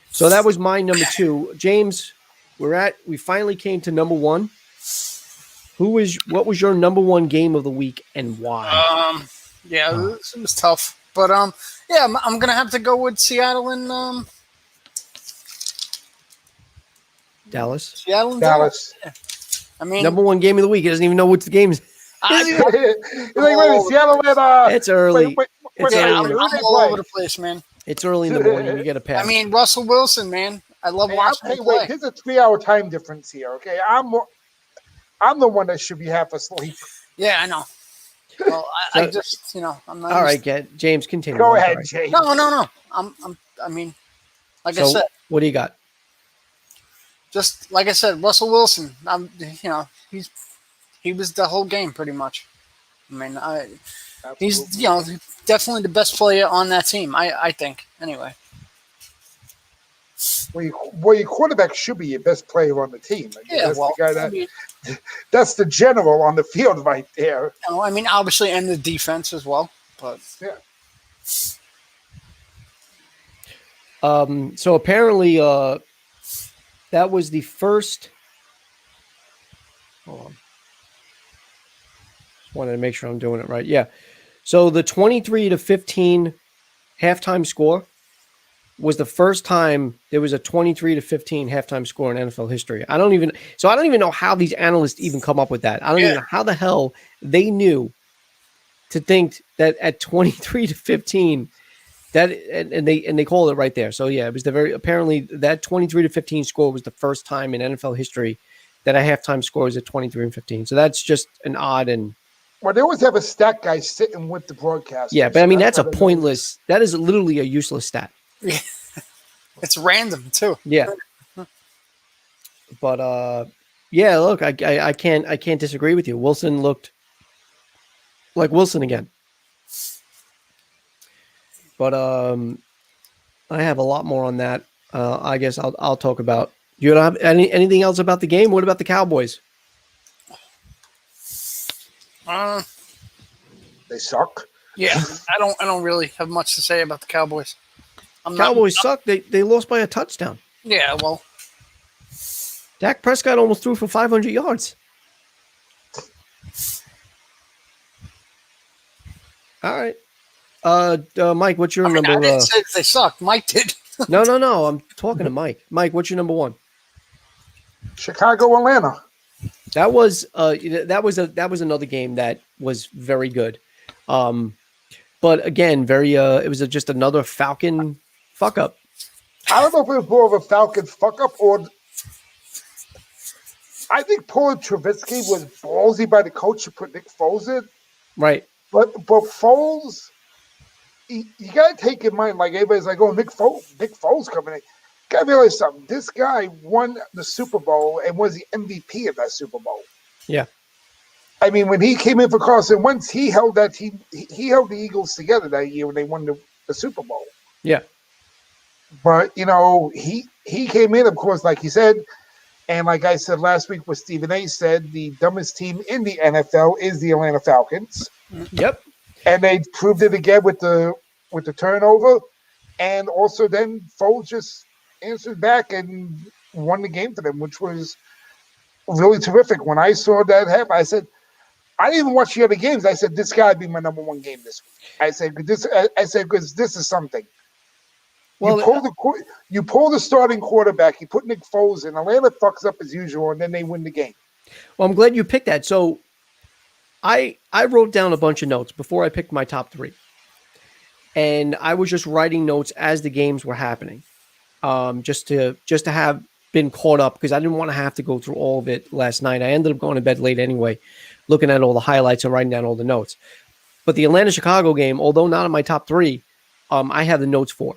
So that was my number 2. James, we finally came to number 1. What was your number 1 game of the week and why? It was tough, but I'm gonna have to go with Seattle and Dallas. Seattle and Dallas. Yeah. I mean, Number 1 game of the week. He doesn't even know which the games. Seattle and It's early. I'm all over the place, man. It's early in the morning. You get a pass. I mean, Russell Wilson, man. I love watching him play. There's a 3-hour time difference here. Okay, I'm the one that should be half asleep. Yeah, I know. Well, I just, I'm not. All right, James, continue. Go ahead, James. No. I mean, like I said. What do you got? Just like I said, Russell Wilson. He was the whole game pretty much. I mean, he's definitely the best player on that team. I think anyway. Well, your quarterback should be your best player on the team. That's the guy that's the general on the field right there. I mean, obviously, and the defense as well. But yeah. So apparently, that was the first. Hold on. Just wanted to make sure I'm doing it right. Yeah. So the 23-15 halftime score was the first time there was a 23-15 halftime score in NFL history. I don't even know how these analysts even come up with that. I don't even know how the hell they knew to think that at 23-15 that and they called it right there. So yeah, it was apparently that 23-15 score was the first time in NFL history that a halftime score was at 23-15. So that's just an odd and. Well, they always have a stat guy sitting with the broadcast. Yeah, but I mean that's a pointless. That is literally a useless stat. Yeah. It's random too. Yeah. But yeah, look, I can't disagree with you. Wilson looked like Wilson again. But I have a lot more on that. I guess I'll talk about. You don't have anything else about the game? What about the Cowboys? They suck. Yeah, I don't really have much to say about the Cowboys. Cowboys suck. They lost by a touchdown. Yeah, well, Dak Prescott almost threw for 500 yards. All right. Mike, what's your number? I didn't say they sucked. Mike did. No. I'm talking to Mike. Mike, what's your number 1? Chicago, Atlanta. That was another game that was very good. But again, it was just another Falcon fuck up. I don't know if it was more of a Falcon fuck up or I think pulling Trubisky was ballsy by the coach to put Nick Foles in. Right. But Foles, you got to take in mind, like everybody's like, oh, Nick Foles coming in. Got to realize something. This guy won the Super Bowl and was the MVP of that Super Bowl. Yeah. I mean, when he came in for Carson Wentz, he held that team. He held the Eagles together that year when they won the Super Bowl. Yeah. But, he came in, of course, like he said, and like I said last week, what Stephen A. said, the dumbest team in the NFL is the Atlanta Falcons. Yep. And they proved it again with the turnover. And also then Foles just answered back and won the game for them, which was really terrific. When I saw that happen, I said, I didn't even watch the other games. I said, this got to be my number 1 game this week. I said, because this is something. Well, you pull the starting quarterback, you put Nick Foles in, Atlanta fucks up as usual, and then they win the game. Well, I'm glad you picked that. So I wrote down a bunch of notes before I picked my top 3. And I was just writing notes as the games were happening. Just to have been caught up, because I didn't want to have to go through all of it last night. I ended up going to bed late anyway, looking at all the highlights and writing down all the notes. But the Atlanta-Chicago game, although not in my top 3, I have the notes for.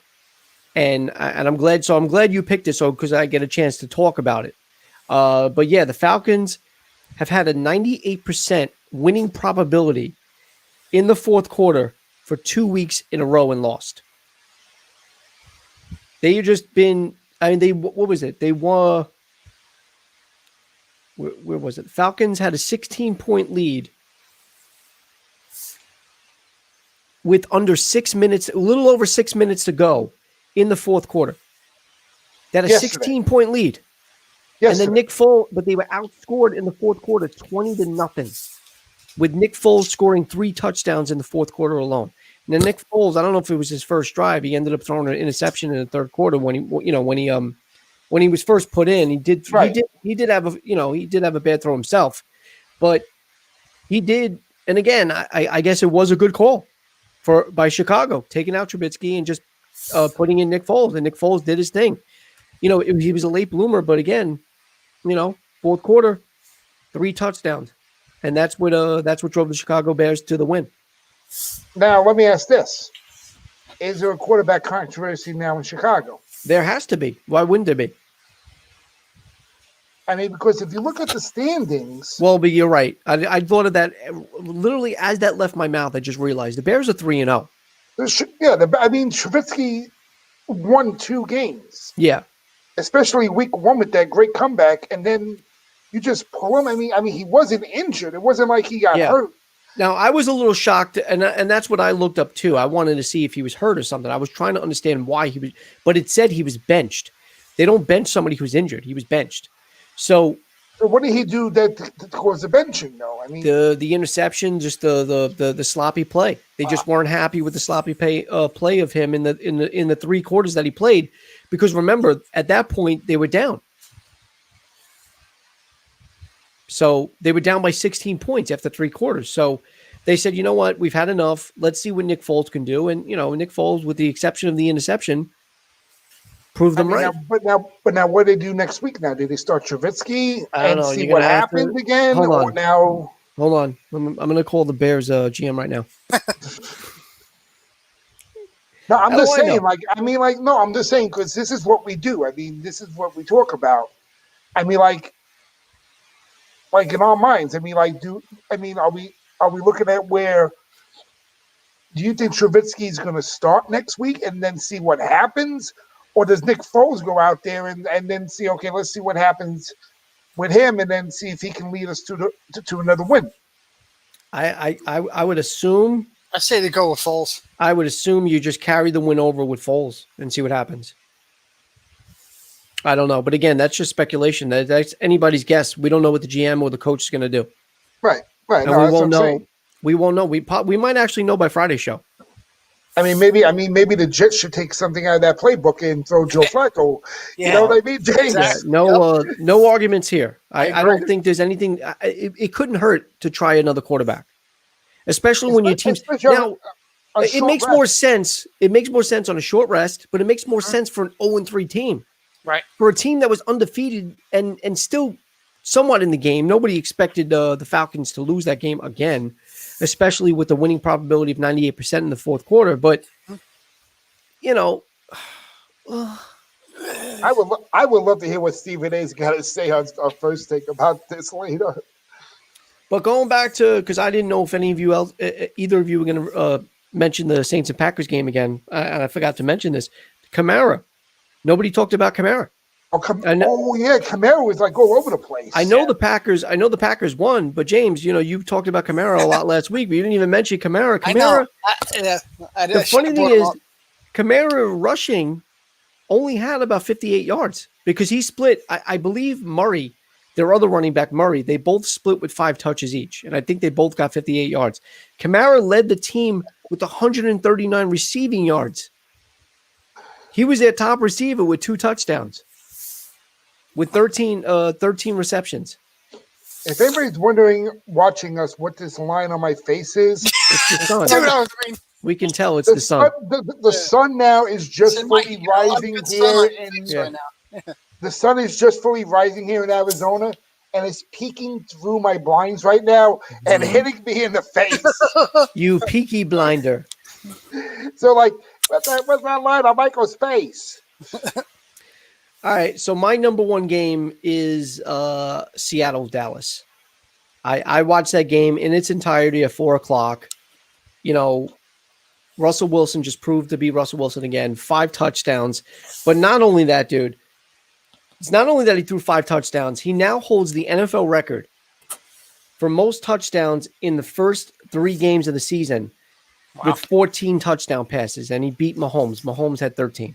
And I'm glad. So I'm glad you picked it, so because I get a chance to talk about it. But yeah, the Falcons have had a 98% winning probability in the fourth quarter for 2 weeks in a row and lost. They've just been. I mean, what was it? They won. Where was it? Falcons had a 16-point lead with under 6 minutes, a little over 6 minutes to go in the fourth quarter. They had a 16-point lead. And then Nick Foles, but they were outscored in the fourth quarter 20-0, with Nick Foles scoring 3 touchdowns in the fourth quarter alone. And then Nick Foles, I don't know if it was his first drive, he ended up throwing an interception in the third quarter when he was first put in. He did have a bad throw himself, but he did. And again, I guess it was a good call by Chicago, taking out Trubisky and just putting in Nick Foles, and Nick Foles did his thing. He was a late bloomer, but again, fourth quarter, 3 touchdowns, and that's what drove the Chicago Bears to the win. Now, let me ask this: is there a quarterback controversy now in Chicago? There has to be. Why wouldn't there be? I mean, because if you look at the standings, well, but you're right. I thought of that literally as that left my mouth. I just realized the Bears are 3-0. Yeah, I mean, Trubisky won 2 games. Yeah. Especially week 1 with that great comeback, and then you just pull him. I mean, he wasn't injured. It wasn't like he got hurt. Now, I was a little shocked, and that's what I looked up too. I wanted to see if he was hurt or something. I was trying to understand why he was, but it said he was benched. They don't bench somebody who's injured. He was benched. So what did he do that to cause the benching, though? I mean, the interception, just the sloppy play. They just weren't happy with the sloppy play of him in the 3 quarters that he played, because remember, at that point they were down. So they were down by 16 points after 3 quarters. So they said, you know what, we've had enough. Let's see what Nick Foles can do. And Nick Foles, with the exception of the interception, proved them right. But now, what do they do next week? Now, do they start Trubisky and see what happens again? Hold on. Now, hold on. I'm going to call the Bears GM right now. No, I'm just saying. I'm just saying, because this is what we do. I mean, this is what we talk about. I mean, like in our minds. I mean, are we looking at where? Do you think Trubisky is going to start next week and then see what happens? Or does Nick Foles go out there and then see, okay, let's see what happens with him, and then see if he can lead us to another win? I would assume. I say to go with Foles. I would assume you just carry the win over with Foles and see what happens. I don't know, but again, that's just speculation. That's anybody's guess. We don't know what the GM or the coach is going to do. Right. And we won't know. We won't know. We might actually know by Friday's show. Maybe the Jets should take something out of that playbook and throw Joe Flacco. Yeah. You know what I mean, James? Exactly. No arguments here. I don't think there's anything. It couldn't hurt to try another quarterback, especially when your team's now. It makes more sense. It makes more sense on a short rest, but it makes more sense for an 0-3 team. Right. For a team that was undefeated and still somewhat in the game. Nobody expected the Falcons to lose that game again, especially with the winning probability of 98% in the fourth quarter. But, I would love to hear what Stephen A's got to say on our first take about this later. But going back to, because I didn't know if either of you were going to mention the Saints and Packers game again, and I forgot to mention this. Kamara. Nobody talked about Kamara. Kamara was like all over the place. I know the Packers won, but James, you talked about Kamara a lot last week, but you didn't even mention Kamara. Kamara. The funny thing is, Kamara rushing only had about 58 yards because he split. I believe Murray, their other running back Murray, they both split with 5 touches each, and I think they both got 58 yards. Kamara led the team with 139 receiving yards. He was their top receiver with 2 touchdowns, with 13 receptions. If anybody's wondering, watching us, what this line on my face is, It's the sun. Dude, I mean, We can tell it's the sun. The sun now is just in my fully ear. I love rising good sun on here your in face right now. the sun is just fully rising here in Arizona, and it's peeking through my blinds right now and hitting me in the face. You peaky blinder. So, like, what's that line on Michael's face? All right, so my number one game is Seattle Dallas. I watched that game in its entirety at 4:00. You know, Russell Wilson just proved to be Russell Wilson again. 5 touchdowns, but not only that, dude. It's not only that he threw 5 touchdowns. He now holds the NFL record for most touchdowns in the first 3 games of the season with 14 touchdown passes, and he beat Mahomes. Mahomes had 13.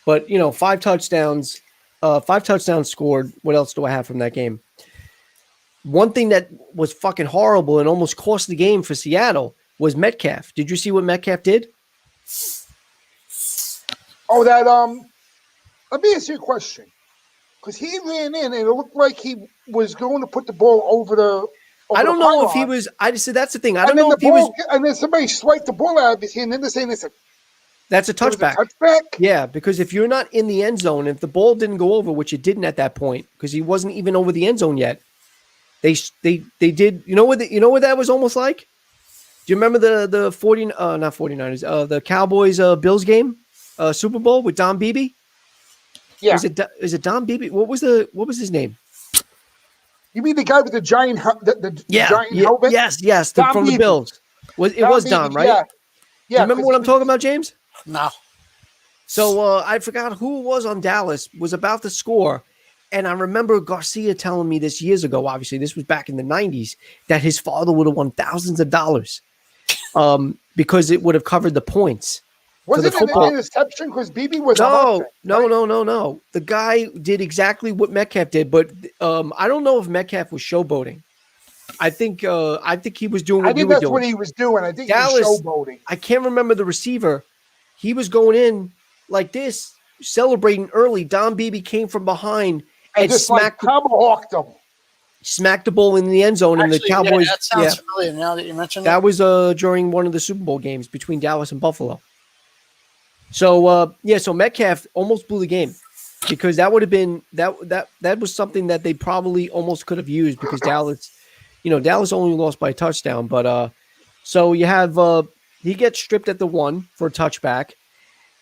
But, 5 touchdowns, 5 touchdowns scored. What else do I have from that game? One thing that was fucking horrible and almost cost the game for Seattle was Metcalf. Did you see what Metcalf did? Oh, that let me ask you a question. Because he ran in and it looked like he was going to put the ball over the. I don't know if he was. I just said that's the thing. I don't know if he was. And then somebody swiped the ball out of his hand. And they're saying that's a touchback. Yeah, because if you're not in the end zone, if the ball didn't go over, which it didn't at that point, because he wasn't even over the end zone yet, they did. You know what that was almost like? Do you remember the 40 not 49ers the Cowboys Bills game Super Bowl with Don Beebe? Yeah. Is it Don Beebe? What was his name? You mean the guy with the giant giant helmet? Yes, from the Bills. It was Don, right? Yeah. Do you remember what I'm talking about, James? No. So I forgot who it was on Dallas was about to score. And I remember Garcia telling me this years ago, obviously this was back in the 90s, that his father would have won thousands of dollars because it would have covered the points. Was it an interception? Because BB was No. The guy did exactly what Metcalf did, but I don't know if Metcalf was showboating. I think he was doing what you were doing. I think that's what he was doing. I think Dallas, he was showboating. I can't remember the receiver. He was going in like this, celebrating early. Don Beebe came from behind and just tomahawked him. Smacked the ball in the end zone, and the Cowboys. That sounds familiar now that you mentioned that. That was during one of the Super Bowl games between Dallas and Buffalo. So so Metcalf almost blew the game because that would have been that was something that they probably almost could have used because Dallas only lost by a touchdown. But so you have he gets stripped at the 1 for a touchback,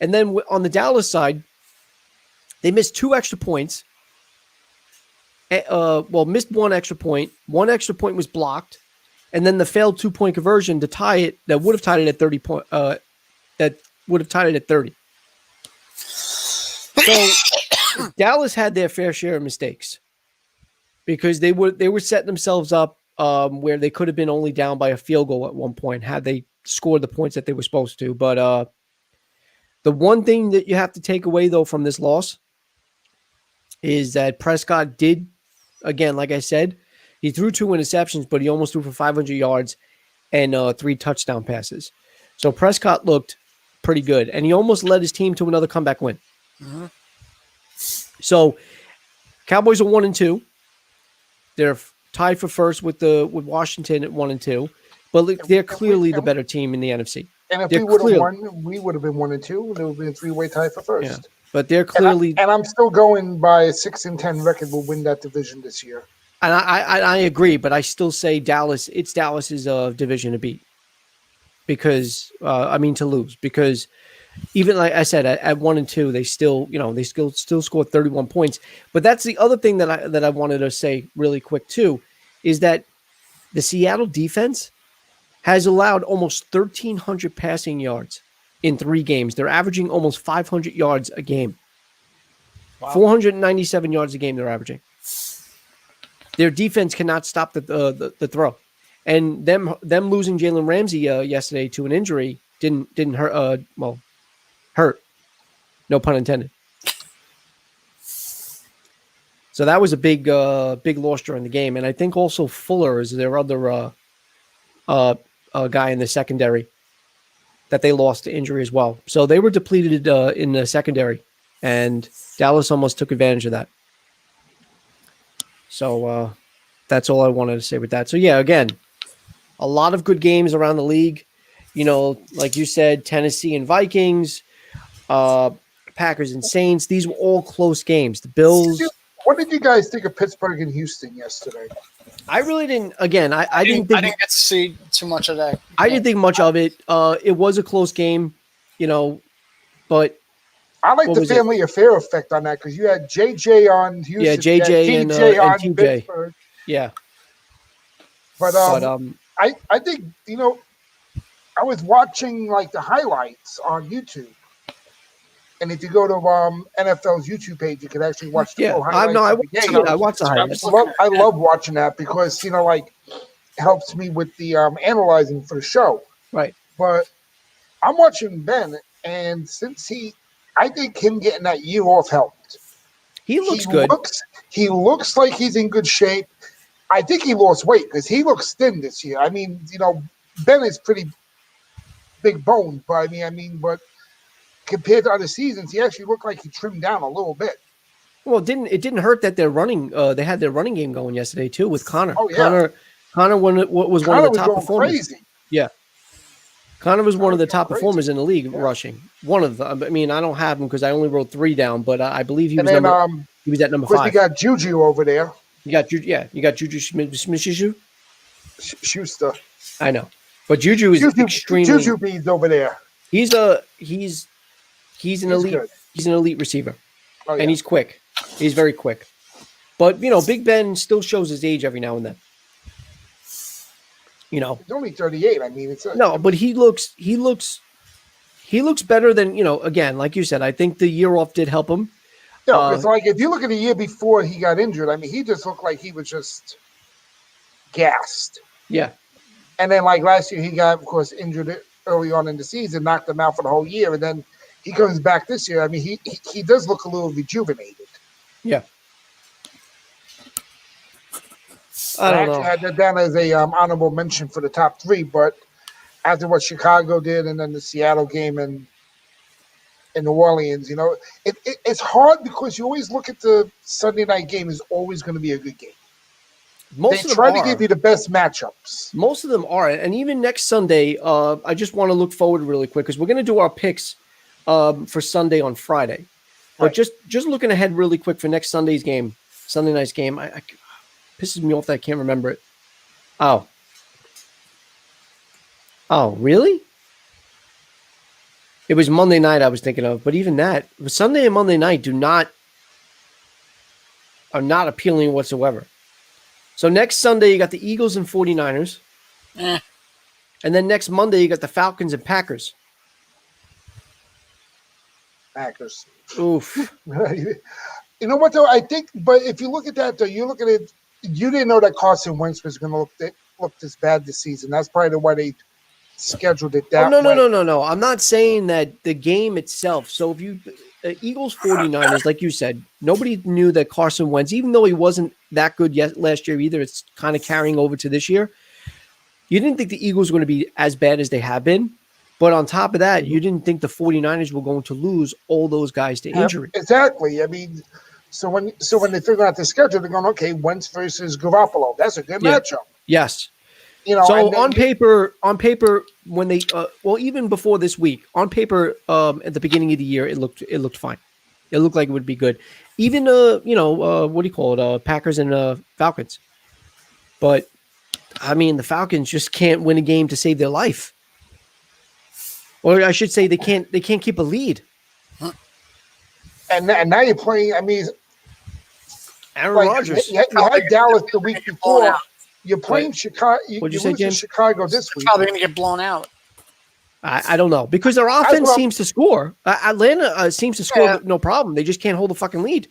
and then on the Dallas side, they missed 2 extra points. Missed 1 extra point. 1 extra point was blocked, and then the failed 2-point conversion to tie it that would have tied it at 30 point. That would have tied it at 30. So Dallas had their fair share of mistakes because they were setting themselves up where they could have been only down by a field goal at one point had they scored the points that they were supposed to. But the one thing that you have to take away though from this loss is that Prescott did, again, like I said, he threw 2 interceptions, but he almost threw for 500 yards and 3 touchdown passes. So Prescott looked pretty good, and he almost led his team to another comeback win. Mm-hmm. So Cowboys are 1-2. They're tied for first with Washington at 1-2, but they're clearly the better team in the NFC. And if we would have won, we would have been 1-2. There would have been a 3-way tie for first. Yeah, but they're clearly. And I'm still going by a 6-10 record. Will win that division this year. And I agree, but I still say Dallas. It's Dallas's division to beat. Because to lose, because even like I said, at 1-2, they still scored 31 points. But that's the other thing that I wanted to say really quick too, is that the Seattle defense has allowed almost 1,300 passing yards in 3 games. They're averaging almost 500 yards a game. Wow. 497 yards a game they're averaging. Their defense cannot stop the throw. And them losing Jalen Ramsey yesterday to an injury didn't hurt. Hurt. No pun intended. So that was a big loss during the game. And I think also Fuller is their other guy in the secondary that they lost to injury as well. So they were depleted in the secondary, and Dallas almost took advantage of that. So that's all I wanted to say with that. So yeah, again, a lot of good games around the league. Like you said, Tennessee and Vikings, uh, Packers and Saints. These were all close games. The Bills. What did you guys think of Pittsburgh and Houston yesterday? I really didn't. Again, I didn't I think. didn't get to see too much of that. I didn't think much of it. It was a close game, but I like what the was it? family affair effect on that because you had JJ on Houston, Yeah, you had JJ and TJ on TJ. Pittsburgh. Yeah, But I think I was watching like the highlights on YouTube, and if you go to NFL's YouTube page, you can actually watch the full highlights of the game. I watched the highlights. I love watching that because it helps me with the analyzing for the show. Right. But I'm watching Ben, and I think him getting that year off helped. He looks good. He looks like he's in good shape. I think he lost weight because he looks thin this year. I mean, Ben is pretty big boned, but but compared to other seasons, he actually looked like he trimmed down a little bit. Well, it didn't hurt that they're running. They had their running game going yesterday too with Connor. Oh yeah, Connor was one of the top performers. Crazy. Yeah, Connor was one of the top performers in the league rushing. One of them. I mean, I don't have him because I only wrote 3 down, but I believe he was he was at number 5. We got Juju over there. You got Juju Smith-Schuster. Schuster. I know, but Juju is extremely. Juju bees over there. He's an elite. Good. He's an elite receiver, and he's quick. He's very quick. But Big Ben still shows his age every now and then. He's only 38. I mean, but he looks better than Again, like you said, I think the year off did help him. No, it's like if you look at the year before he got injured, I mean, he just looked like he was just gassed. Yeah. And then, like last year, he got, of course, injured early on in the season, knocked him out for the whole year, and then he comes back this year. I mean, he does look a little rejuvenated. Yeah. I don't know. I had that down as a honorable mention for the top 3, but after what Chicago did and then the Seattle game and in New Orleans, it's hard because you always look at the Sunday night game is always going to be a good game. They try to give you the best matchups. Most of them are, and even next Sunday, I just want to look forward really quick because we're going to do our picks for Sunday on Friday. But just looking ahead really quick for next Sunday night's game, I pisses me off that I can't remember it. Oh, really? It was Monday night I was thinking of, but even that, Sunday and Monday night are not appealing whatsoever. So next Sunday, you got the Eagles and 49ers. And then next Monday, you got the Falcons and Packers. Packers. Oof. You know what, though? I think, but if you look at that, though, you look at it, you didn't know that Carson Wentz was going to look this bad this season. That's probably why they scheduled it that way. No. I'm not saying that the game itself. So if you Eagles 49ers, like you said, nobody knew that Carson Wentz, even though he wasn't that good last year either, it's kind of carrying over to this year. You didn't think the Eagles were going to be as bad as they have been. But on top of that, you didn't think the 49ers were going to lose all those guys to injury. Exactly. I mean, so when they figure out the schedule, they're going, okay, Wentz versus Garoppolo. That's a good matchup. Yes. So on paper, when they even before this week, on paper, at the beginning of the year, it looked fine. It looked like it would be good. Even what do you call it? Packers and Falcons. But I mean, the Falcons just can't win a game to save their life. Or I should say, they can't keep a lead. And now you're playing. I mean, Aaron Rodgers. You had Dallas the week before. You're playing Chicago. What'd you say, James? Chicago this week. Probably going to get blown out. I don't know because their offense seems to score. Atlanta seems to score no problem. They just can't hold a fucking lead.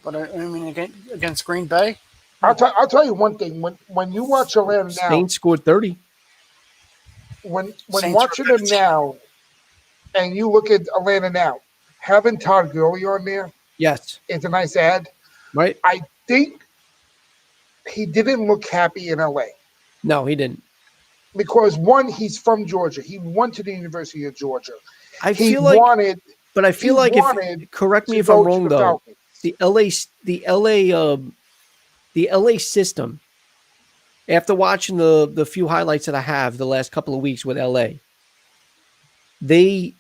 But I mean, against Green Bay, I'll tell you one thing. When you watch Atlanta now, Saints scored 30. When watching them now, and you look at Atlanta now, having Todd Gurley on there, yes, it's a nice ad. Right. I think he didn't look happy in LA. No, he didn't. Because one, he's from Georgia. He went to the University of Georgia. I feel like correct me if I'm wrong though. The LA the LA system, after watching the few highlights that I have the last couple of weeks with LA, they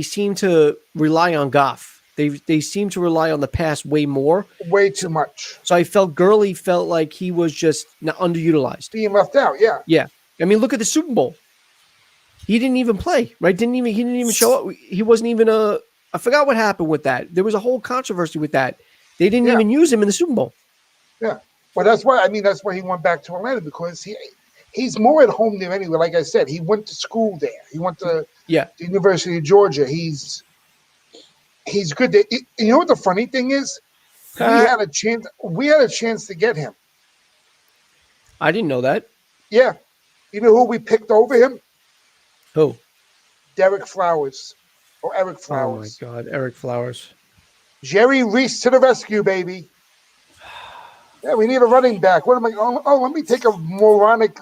seem to rely on Goff. They seem to rely on the pass way more. Way too much. So I felt Gurley felt like he was just underutilized. Being left out, yeah. Yeah. I mean, look at the Super Bowl. He didn't even play, right? He didn't even show up. He wasn't even I forgot what happened with that. There was a whole controversy with that. They didn't even use him in the Super Bowl. Yeah. Well, that's why he went back to Atlanta, because he's more at home there anyway. Like I said, he went to school there. He went to the University of Georgia. He's good there. You know what the funny thing is? We had a chance to get him. I didn't know that. Yeah. You know who we picked over him? Who? Derek Flowers. Or Eric Flowers. Oh, my God. Eric Flowers. Jerry Reese to the rescue, baby. Yeah, we need a running back. What am I? Oh, let me take a moronic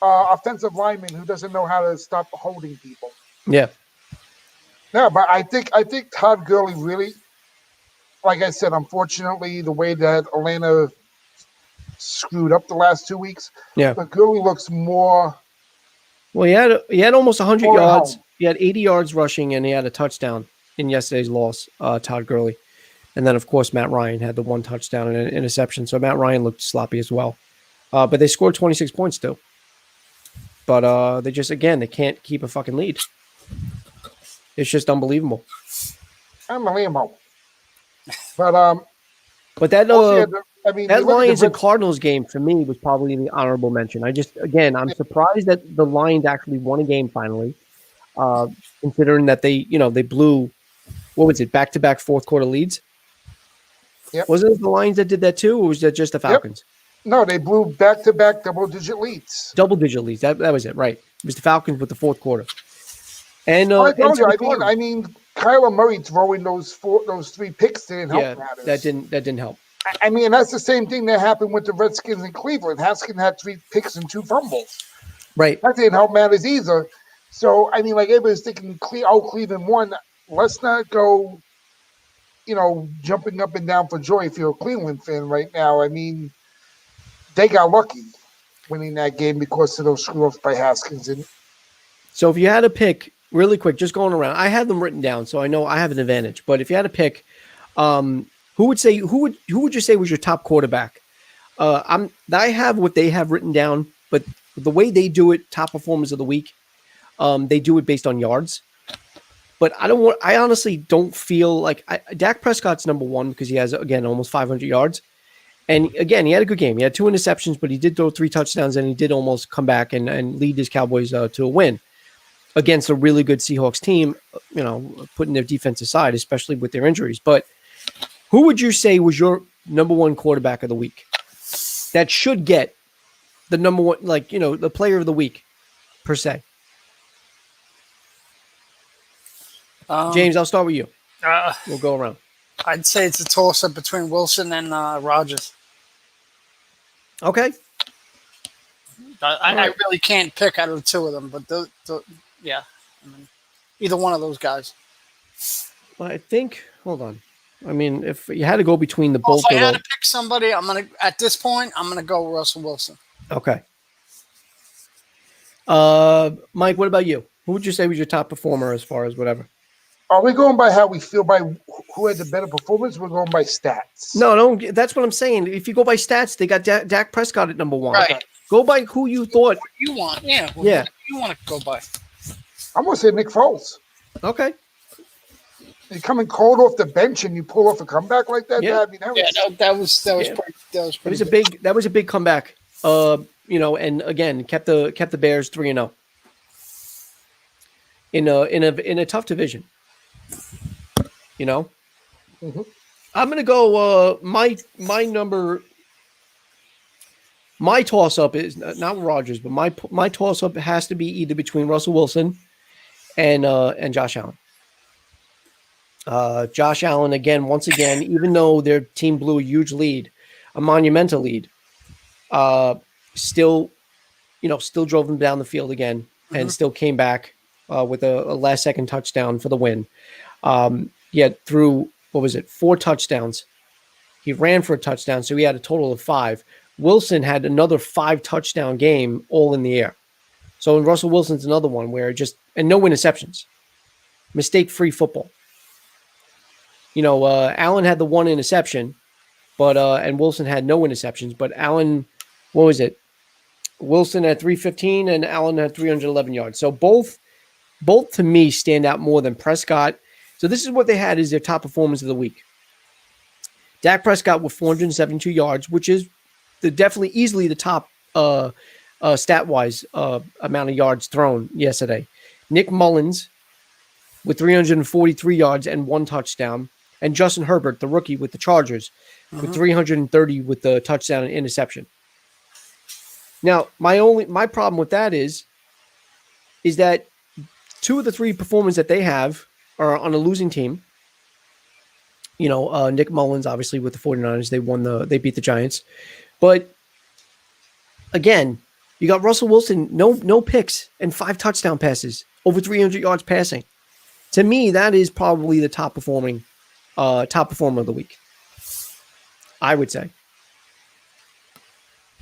offensive lineman who doesn't know how to stop holding people. Yeah. Yeah, but I think Todd Gurley really, like I said, unfortunately, the way that Atlanta screwed up the last 2 weeks. Yeah. But Gurley looks more. Well, he had almost 100 more at yards. home. He had 80 yards rushing, and he had a touchdown in yesterday's loss, Todd Gurley. And then, of course, Matt Ryan had the one touchdown and an interception. So Matt Ryan looked sloppy as well. But they scored 26 points still. But they just, again, they can't keep a fucking lead. It's just unbelievable. Unbelievable. But that that Lions and Cardinals game for me was probably the honorable mention. I'm surprised that the Lions actually won a game finally, considering that they blew, what was it, back-to-back fourth quarter leads? Yep. Wasn't it the Lions that did that too, or was that just the Falcons? Yep. No, they blew back-to-back double-digit leads. Double-digit leads. That was it, right? It was the Falcons with the fourth quarter. And I told you. I mean, Kyler Murray throwing those 3 picks didn't help matters. That didn't help. I mean, that's the same thing that happened with the Redskins in Cleveland. Haskins had 3 picks and 2 fumbles. Right. That didn't help matters either. So, I mean, like everybody's thinking, Cleveland won. Let's not go, jumping up and down for joy if you're a Cleveland fan right now. I mean, they got lucky winning that game because of those screw-ups by Haskins. So if you had to pick, really quick, just going around, I had them written down, so I know I have an advantage. But if you had to pick, who would you say was your top quarterback? I have what they have written down, but the way they do it, top performers of the week, they do it based on yards. But I honestly don't feel like Dak Prescott's number one because he has, again, almost 500 yards. And again, he had a good game. He had 2 interceptions, but he did throw 3 touchdowns, and he did almost come back and lead his Cowboys to a win against a really good Seahawks team, putting their defense aside, especially with their injuries. But who would you say was your number one quarterback of the week that should get the number one, the player of the week, per se? James, I'll start with you. We'll go around. I'd say it's a toss-up between Wilson and Rodgers. Okay. I really can't pick out of the 2 of them, but yeah, I mean, either one of those guys. Well, I think. Hold on. I mean, if you had to go between the both, if I had to pick somebody, at this point, I'm gonna go Russell Wilson. Okay. Mike, what about you? Who would you say was your top performer as far as whatever? Are we going by how we feel by who had the better performance? We're going by stats. No, that's what I'm saying. If you go by stats, they got Dak Prescott at number 1. Right. Go by who you thought. What you want, yeah. Who you want to go by? I'm going to say Nick Foles. Okay. You coming cold off the bench and you pull off a comeback like that? Yeah. That was pretty. That was a big comeback. And again, kept the Bears 3-0 in a tough division. Mm-hmm. I'm gonna go. My toss up is not Rodgers, but my toss up has to be either between Russell Wilson and Josh Allen. Josh Allen once again, even though their team blew a huge lead, a monumental lead, still drove them down the field again and still came back with a last second touchdown for the win. Yet through, 4 touchdowns, He ran for a touchdown, so he had a total of 5. Wilson had another 5 touchdown game all in the air. So Russell Wilson's another one where and no interceptions. Mistake-free football. Allen had the 1 interception, but and Wilson had no interceptions, but Allen, what was it? Wilson had 315 and Allen had 311 yards. So both to me stand out more than Prescott. So this is what they had as their top performance of the week. Dak Prescott with 472 yards, which is definitely easily the top stat-wise amount of yards thrown yesterday. Nick Mullins with 343 yards and 1 touchdown. And Justin Herbert, the rookie with the Chargers, with 330 with the touchdown and interception. Now, my problem with that is that 2 of the 3 performances that they have are on a losing team. Nick Mullins, obviously, with the 49ers, they beat the Giants. But again, you got Russell Wilson, no picks and 5 touchdown passes, over 300 yards passing. To me, that is probably the top performer of the week, I would say.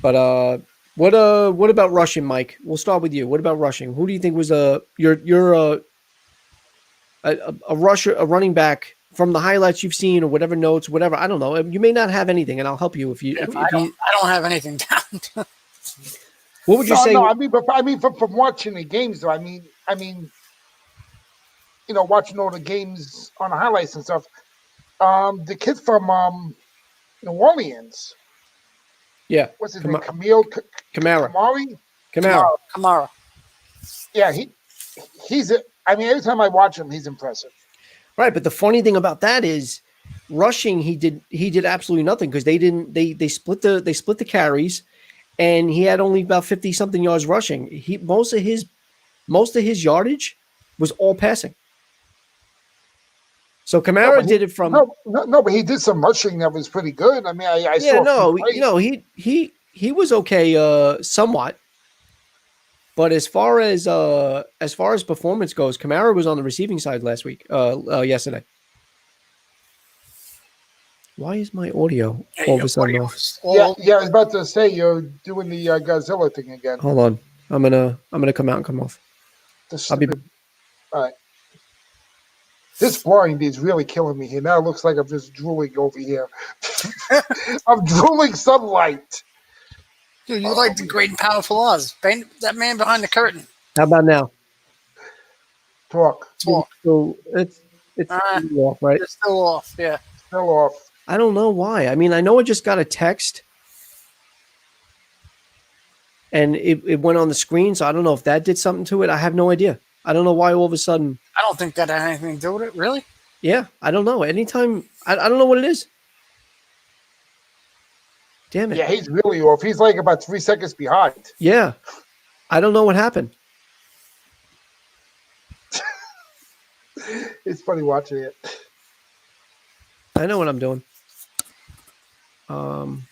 But what about rushing, Mike? We'll start with you. What about rushing? Who do you think was your a running back from the highlights you've seen or whatever notes, whatever? I don't know. You may not have anything, and I'll help you if you. I don't have anything down. What would you say? No, from watching the games, though. Watching all the games on the highlights and stuff. The kid from New Orleans. Yeah. What's his name? Kamara. Yeah, he's every time I watch him, he's impressive. Right, but the funny thing about that is rushing he did absolutely nothing because they split the carries and he had only about 50 something yards rushing. Most of his yardage was all passing. So Kamara did it from but he did some rushing that was pretty good. I saw he was okay somewhat. But as far as performance goes, Kamara was on the receiving side yesterday. Why is my audio all of a sudden off? Yeah, I was about to say you're doing the Godzilla thing again. Hold on, I'm gonna come out and come off. All right. This blind is really killing me here. Now it looks like I'm just drooling over here. I'm drooling sunlight. Dude, you like the great and powerful Oz. That man behind the curtain. How about now? Talk. So it's still off, right? It's still off, yeah. Still off. I don't know why. I know I just got a text and it went on the screen, so I don't know if that did something to it. I have no idea. I don't know why all of a sudden. I don't think that had anything to do with it, really. Yeah, I don't know. Anytime, I don't know what it is. Damn it. Yeah, he's really off. He's like about 3 seconds behind. Yeah. I don't know what happened. It's funny watching it. I know what I'm doing. I'm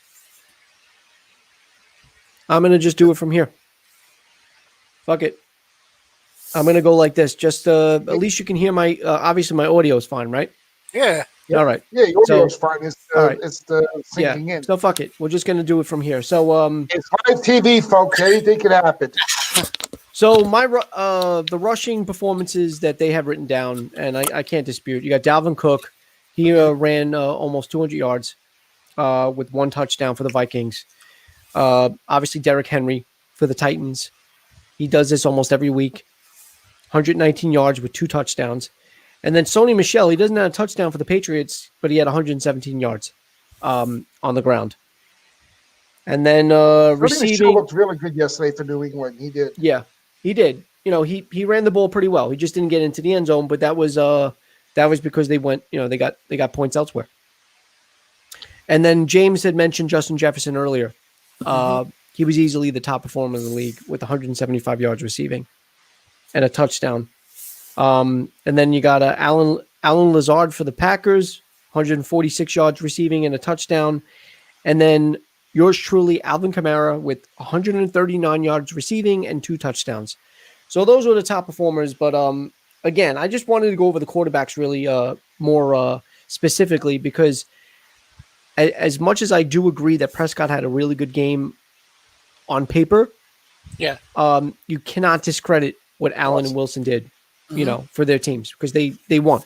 going to just do it from here. Fuck it. I'm going to go like this. Just at least you can hear my obviously my audio is fine, right? Yeah. All right. Yeah, your audio's fine. It's the sinking in. So fuck it. We're just going to do it from here. So it's live TV, folks. Anything can happen. So my the rushing performances that they have written down, and I can't dispute. You got Dalvin Cook. He ran almost 200 yards with 1 touchdown for the Vikings. Obviously, Derrick Henry for the Titans. He does this almost every week. 119 yards with 2 touchdowns. And then Sony Michel, he doesn't have a touchdown for the Patriots, but he had 117 yards on the ground. And then receiving. Michel looked really good yesterday for New England. He did. Yeah, he did. He ran the ball pretty well. He just didn't get into the end zone, but that was because they went, they got points elsewhere. And then James had mentioned Justin Jefferson earlier. He was easily the top performer in the league with 175 yards receiving and a touchdown. And then you got Alan Lazard for the Packers, 146 yards receiving and a touchdown. And then yours truly, Alvin Kamara, with 139 yards receiving and 2 touchdowns. So those were the top performers. But again, I just wanted to go over the quarterbacks really more specifically because as much as I do agree that Prescott had a really good game on paper, Yeah. You cannot discredit what Allen and Wilson did, for their teams because they won,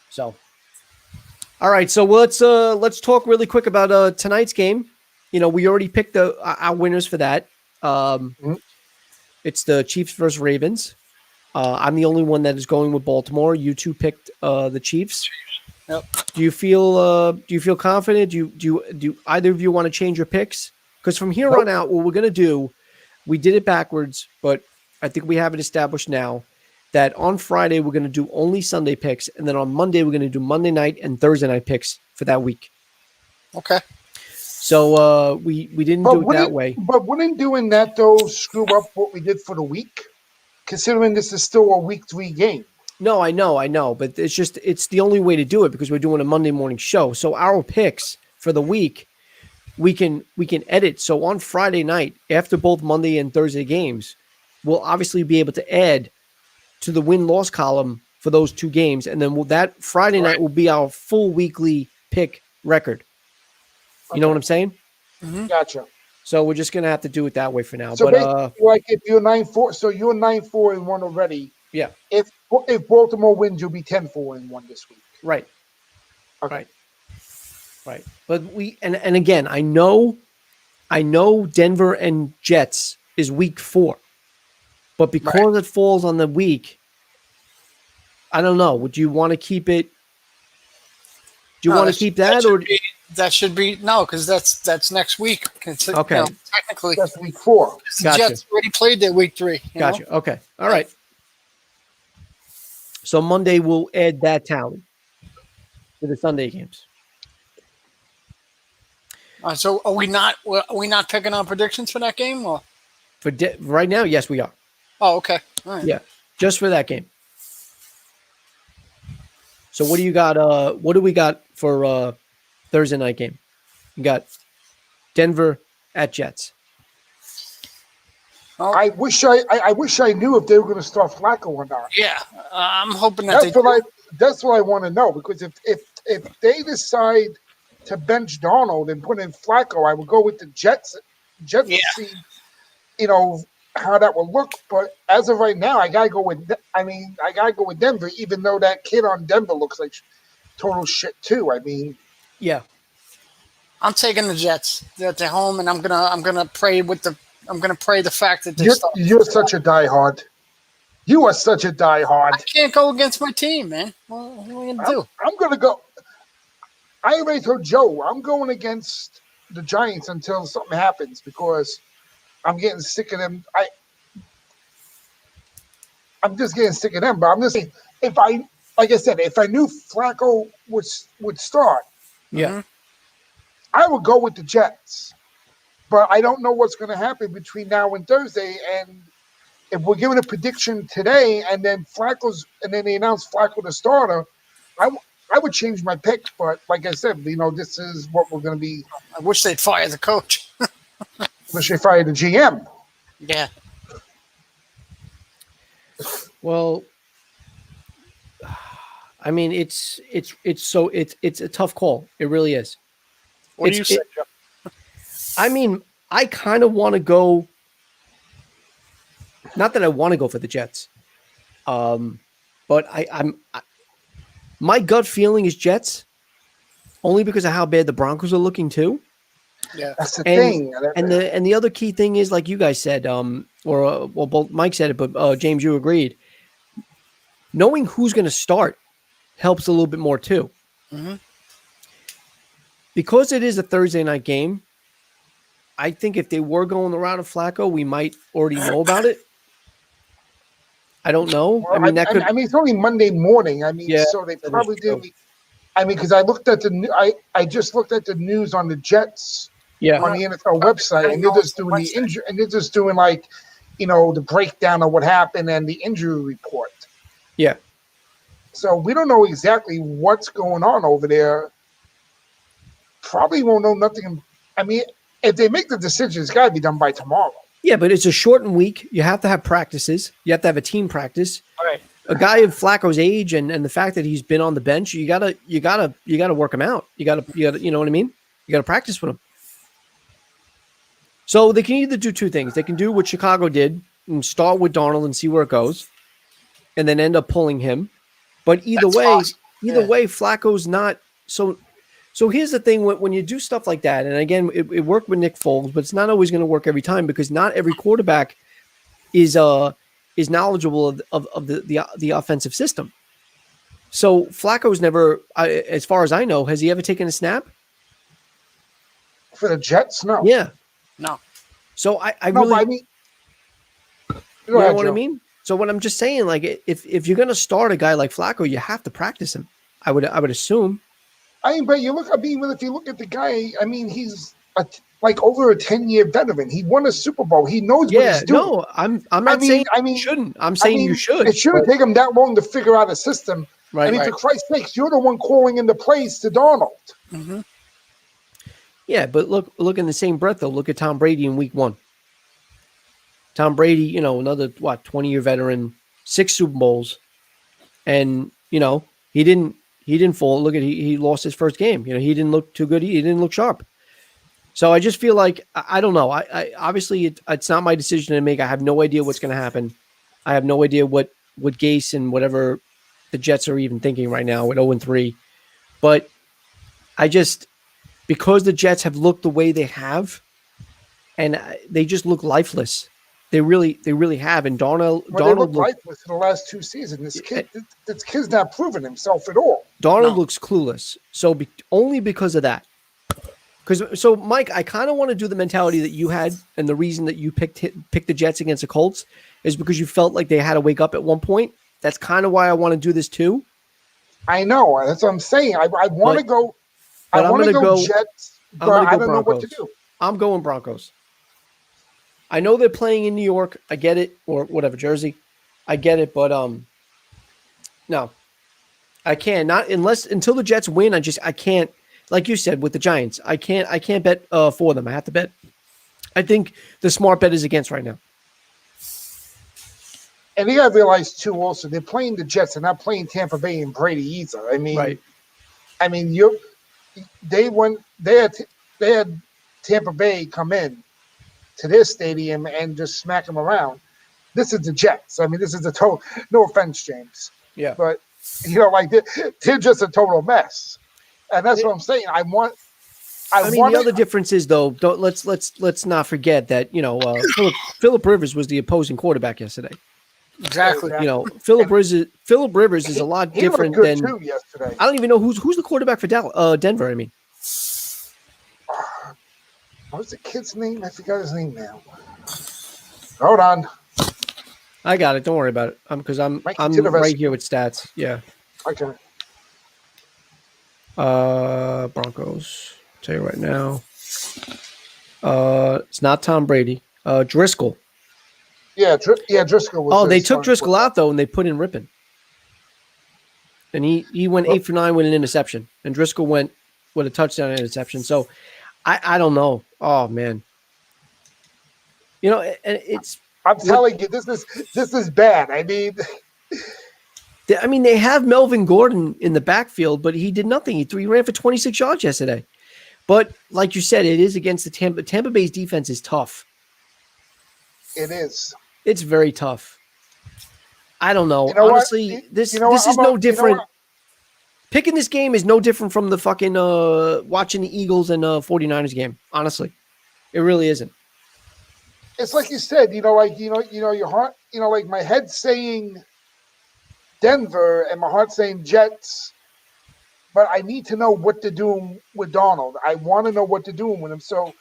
So, all right, so let's talk really quick about tonight's game. We already picked our winners for that. It's the Chiefs versus Ravens. I'm the only one that is going with Baltimore. You two picked the Chiefs. Yep. Do you feel confident? Do either of you want to change your picks? Because from here on out, what we're gonna do, we did it backwards, but I think we have it established now that on Friday we're gonna do only Sunday picks, and then on Monday we're gonna do Monday night and Thursday night picks for that week. Okay. So we didn't do it that way. But wouldn't doing that though screw up what we did for the week? Considering this is still a week 3 game. No, I know, but it's the only way to do it because we're doing a Monday morning show. So our picks for the week, we can edit. So on Friday night, after both Monday and Thursday games, we'll obviously be able to add to the win-loss column for those 2 games, and then that Friday night will be our full weekly pick record. You know what I'm saying? Mm-hmm. Gotcha. So we're just gonna have to do it that way for now. So but like if you're 9-4, so you're 9-4-1 already. Yeah. If Baltimore wins, you'll be 10-4-1 this week. Right. Okay. Right. But and again, I know Denver and Jets is week 4, but because it falls on the week, I don't know. Would you want to keep it? Do you want to keep that or? That should be no, because that's next week. Okay, technically that's week 4. The Jets already played their week 3. Gotcha. Okay, all right. So Monday we'll add that tally to the Sunday games. So are we not picking our predictions for that game? Or? Right now, yes, we are. Oh, okay. All right. Yeah, just for that game. So what do you got? What do we got for Thursday night game? You got Denver at Jets. Oh. I wish I knew if they were going to start Flacco or not. Yeah, I'm hoping that that's what I want to know, because if they decide to bench Darnold and put in Flacco, I would go with the Jets. To see, how that will look. But as of right now, I gotta go with Denver, even though that kid on Denver looks like total shit too. Yeah, I'm taking the Jets. They're home, and I'm gonna pray the fact that you're such a diehard. You are such a diehard. I can't go against my team, man. What am I gonna do? I'm gonna go. I already told Joe I'm going against the Giants until something happens, because I'm getting sick of them. I'm just getting sick of them. But I'm just saying, if I knew Flacco would start, I would go with the Jets. But I don't know what's going to happen between now and Thursday. And if we're giving a prediction today, and then they announce Flacco the starter, I would change my pick. But like I said, this is what we're going to be. I wish they'd fire the coach. Wish they fired the GM. Yeah. Well, it's a tough call. It really is. What do you say, Joe? I kind of want to go. Not that I want to go for the Jets, but my gut feeling is Jets, only because of how bad the Broncos are looking too. Yeah, that's the thing. And the other key thing is, like you guys said, both Mike said it, but James, you agreed. Knowing who's going to start helps a little bit more too. Mm-hmm. Because it is a Thursday night game, I think if they were going the route of Flacco, we might already know about it. I don't know. Well, it's only Monday morning. So they probably did. Because I looked at I just looked at the news on the Jets. Yeah. On the NFL website, and they're just doing the injury, and they're just doing the breakdown of what happened and the injury report. Yeah. So we don't know exactly what's going on over there. Probably won't know nothing. If they make the decision, it's got to be done by tomorrow. Yeah, but it's a shortened week. You have to have practices. You have to have a team practice. All right. a guy of Flacco's age and the fact that he's been on the bench, you gotta work him out. You gotta, you know what I mean? You gotta practice with him. So they can either do two things. They can do what Chicago did and start with Darnold and see where it goes, and then end up pulling him. But either That's way, awesome. way, Flacco's not so. So here's the thing: when you do stuff like that, and again, it worked with Nick Foles, but it's not always going to work every time because not every quarterback is knowledgeable of the offensive system. So Flacco's never, as far as I know, has he ever taken a snap for the Jets? No. Yeah, no. So I No, really, but I mean, you know what I mean. So what I'm just saying, like, if you're going to start a guy like Flacco, you have to practice him. I would assume. I mean, but you look. I mean, if you look at the guy, I mean, he's like over a 10-year veteran. He won a Super Bowl. He knows what he's doing. No, I'm not saying you shouldn't. I'm saying you should. It shouldn't take him that long to figure out a system. Right. I mean, for Christ's sakes, you're the one calling into plays to Darnold. Mm-hmm. Yeah, but look in the same breath though. Look at Tom Brady in Week 1. Tom Brady, another 20-year veteran, 6 Super Bowls, and he didn't fall. Look at he lost his first game. He didn't look too good. He didn't look sharp. So I just feel like I don't know. I obviously it's not my decision to make. I have no idea what's going to happen. I have no idea what Gase and whatever the Jets are even thinking right now at 0-3. But I just, because the Jets have looked the way they have, and they just look lifeless. They really have. And Darnold looked lifeless in the last 2 seasons. This kid's not proven himself at all. Darnold looks clueless. So only because of that. So Mike, I kind of want to do the mentality that you had, and the reason that you picked the Jets against the Colts is because you felt like they had to wake up at one point. That's kind of why I want to do this too. I know. That's what I'm saying. I want to go. I want to go Jets, but I don't know what to do. I'm going Broncos. I know they're playing in New York. I get it, or whatever, Jersey. I get it, but no, I can't. Not until the Jets win. I can't. Like you said with the Giants, I can't bet for them. I have to bet. I think the smart bet is against right now. And you got to realize too. Also, they're playing the Jets. They're not playing Tampa Bay and Brady either. I mean, right. I mean, they had Tampa Bay come in to their stadium and just smack them around. This is the Jets. I mean, this is a total. No offense, James. Yeah. But like they're just a total mess. And that's what I'm saying. I mean, the other difference is though. Let's not forget that Phillip Rivers was the opposing quarterback yesterday. Exactly. Phillip Rivers is a lot different than. Too yesterday. I don't even know who's the quarterback for Denver. I mean, what was the kid's name? I forgot his name now. Hold on. I got it. Don't worry about it. Because I'm right here with stats. Yeah. Okay. Broncos. I'll tell you right now. It's not Tom Brady. Driscoll. Yeah, Driscoll was. Oh, they took Driscoll out though, and they put in Rippon. And he went 8 for 9 with an interception, and Driscoll went with a touchdown and interception. So I don't know. Oh man. And it's. I'm telling you, this is bad. I mean, they have Melvin Gordon in the backfield, but he did nothing. He ran for 26 yards yesterday. But like you said, it is against the Tampa Bay's defense is tough. It is. It's very tough. I don't know. Honestly, this is no different. Picking this game is no different from the fucking watching the Eagles and 49ers game. Honestly, it really isn't. It's like you said, your heart, like my head's saying Denver and my heart's saying Jets, but I need to know what to do with Darnold. I want to know what to do with him. So,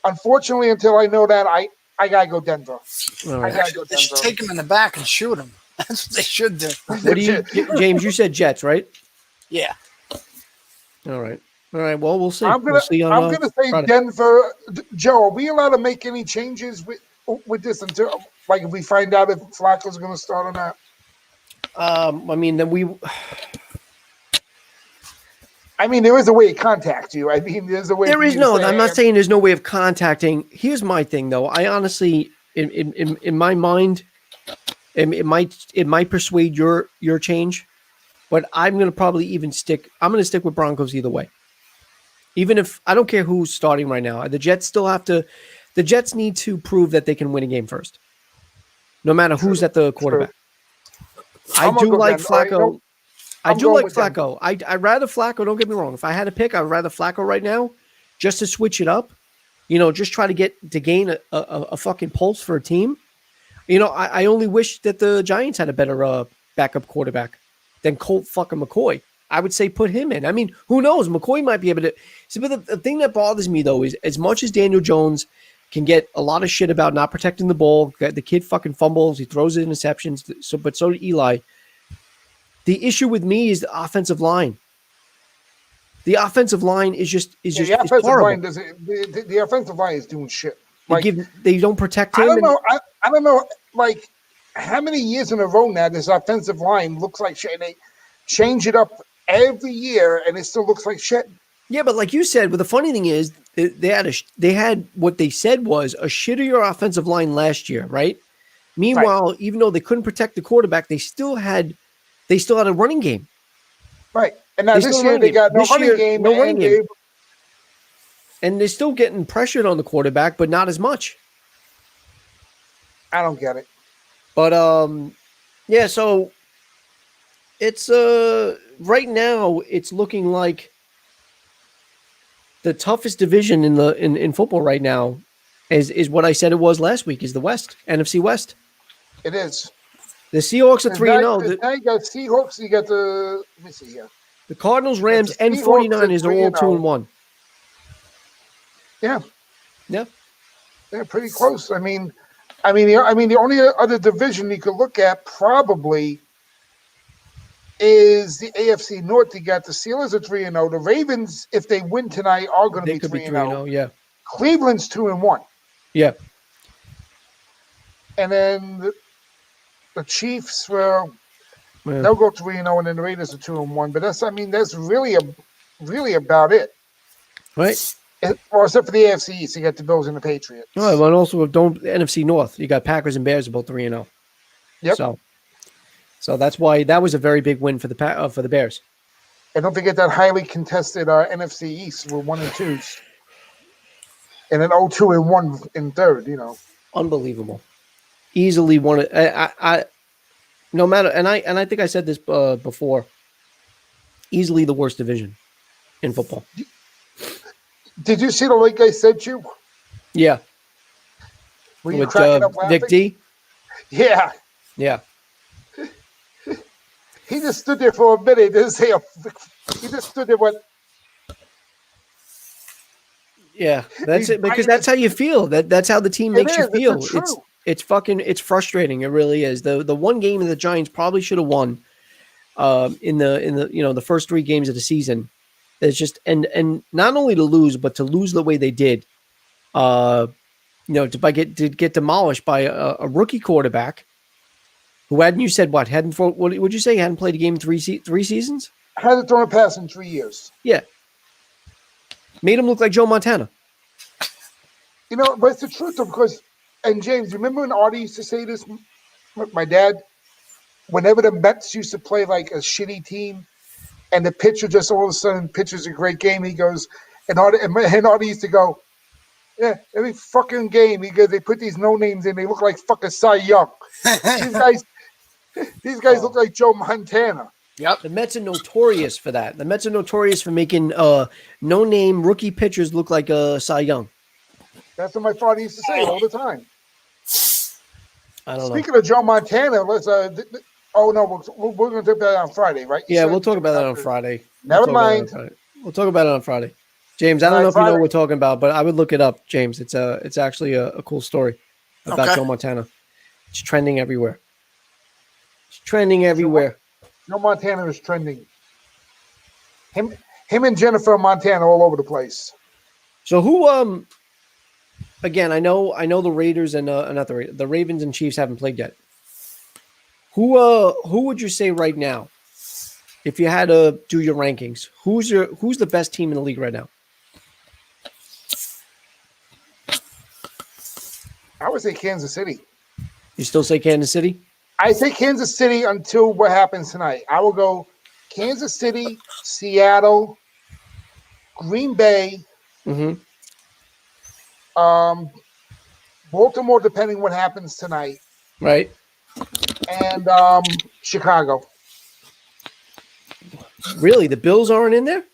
unfortunately, until I know that, I gotta go Denver. Right. They should take him in the back and shoot him. That's what they should do. What do you, James? You said Jets, right? Yeah. All right. Well, we'll see. I'm gonna say Friday. Denver. Joe, are we allowed to make any changes with this until, like, if we find out if Flacco's going to start or not? I mean, then we. there is a way to contact you. There's a way. There is no. I'm not saying there's no way of contacting. Here's my thing, though. I honestly, in my mind, It might persuade your change, but I'm going to probably I'm going to stick with Broncos either way. Even if I don't care who's starting right now, the Jets need to prove that they can win a game first, no matter who's at the quarterback. I do like Flacco. I do like Flacco. I'd rather Flacco. Don't get me wrong. If I had to pick, I'd rather Flacco right now, just to switch it up. Just try to gain a fucking pulse for a team. I only wish that the Giants had a better backup quarterback than Colt fucking McCoy. I would say put him in. I mean, who knows? McCoy might be able to. See, but the thing that bothers me, though, is as much as Daniel Jones can get a lot of shit about not protecting the ball, the kid fucking fumbles, he throws interceptions, but so did Eli. The issue with me is the offensive line. The offensive line is just is horrible. The offensive line is doing shit. They don't protect him. I don't know. Like, how many years in a row now this offensive line looks like shit, and they change it up every year, and it still looks like shit. Yeah, but like you said, but the funny thing is, they had what they said was a shittier offensive line last year, right? Meanwhile, even though they couldn't protect the quarterback, they still had a running game. Right. And now this year they got no running game. And they're still getting pressured on the quarterback, but not as much. I don't get it. But yeah, so it's right now it's looking like the toughest division in football right now is what I said it was last week, is the West, NFC West. It is. The Seahawks are 3-0. Now you got Seahawks, you got let me see here. The Cardinals, Rams, and 49ers are all 2-1. Yeah. Yeah. They're pretty close. I mean, the only other division you could look at probably is the AFC North. You got the Steelers at 3-0. The Ravens, if they win tonight, are going to be 3-0. Yeah. Cleveland's 2-1. Yeah. And then the Chiefs, they'll go 3-0, and then the Raiders are 2-1. But that's really about it. Right. Well, except for the AFC East, you got the Bills and the Patriots. Right, but also NFC North, you got Packers and Bears about 3-0. Yep. So that's why that was a very big win for the Bears. And don't forget that highly contested NFC East with 1 and 2s, and an 0-2 and 1 in third. Unbelievable. Easily one. I no matter, and I think I said this before. Easily the worst division in football. Did you see the link I sent you? Yeah. Were you cracking up laughing? Vic D? Yeah. Yeah. He just stood there for a minute. He just stood there with. Yeah, that's it. Because that's how you feel. That's how the team makes you feel. It's frustrating. It really is. The one game that the Giants probably should have won in the first 3 games of the season. It's just and not only to lose, but to lose the way they did, to get demolished by a rookie quarterback who hadn't what would you say, hadn't played a game in three seasons? Hasn't thrown a pass in 3 years. Yeah, made him look like Joe Montana. But it's the truth, though, because and James, remember when Artie used to say this? My dad, whenever the Mets used to play like a shitty team. And the pitcher just all of a sudden pitches a great game. He goes, and Artie used to go, yeah, every fucking game. Because they put these no names in, they look like fucking Cy Young. These guys look like Joe Montana. Yep. The Mets are notorious for that. The Mets are notorious for making no name rookie pitchers look like Cy Young. That's what my father used to say all the time. I don't know. Speaking of Joe Montana, let's. Oh no, we're going to talk about that on Friday, right? Yeah, we'll talk about that on Friday. Never mind. We'll talk about it on Friday. James, I don't know if you know what we're talking about, but I would look it up, James. It's actually a cool story about Joe Montana. It's trending everywhere. Joe Montana is trending. Him and Jennifer Montana all over the place. So who? Again, I know the Raiders and not the Ravens and Chiefs haven't played yet. Who would you say right now, if you had to do your rankings, who's the best team in the league right now? I would say Kansas City. You still say Kansas City? I say Kansas City until what happens tonight. I will go Kansas City, Seattle, Green Bay, Mm-hmm. Baltimore, depending what happens tonight, Right. and Chicago. Really, the Bills aren't in there.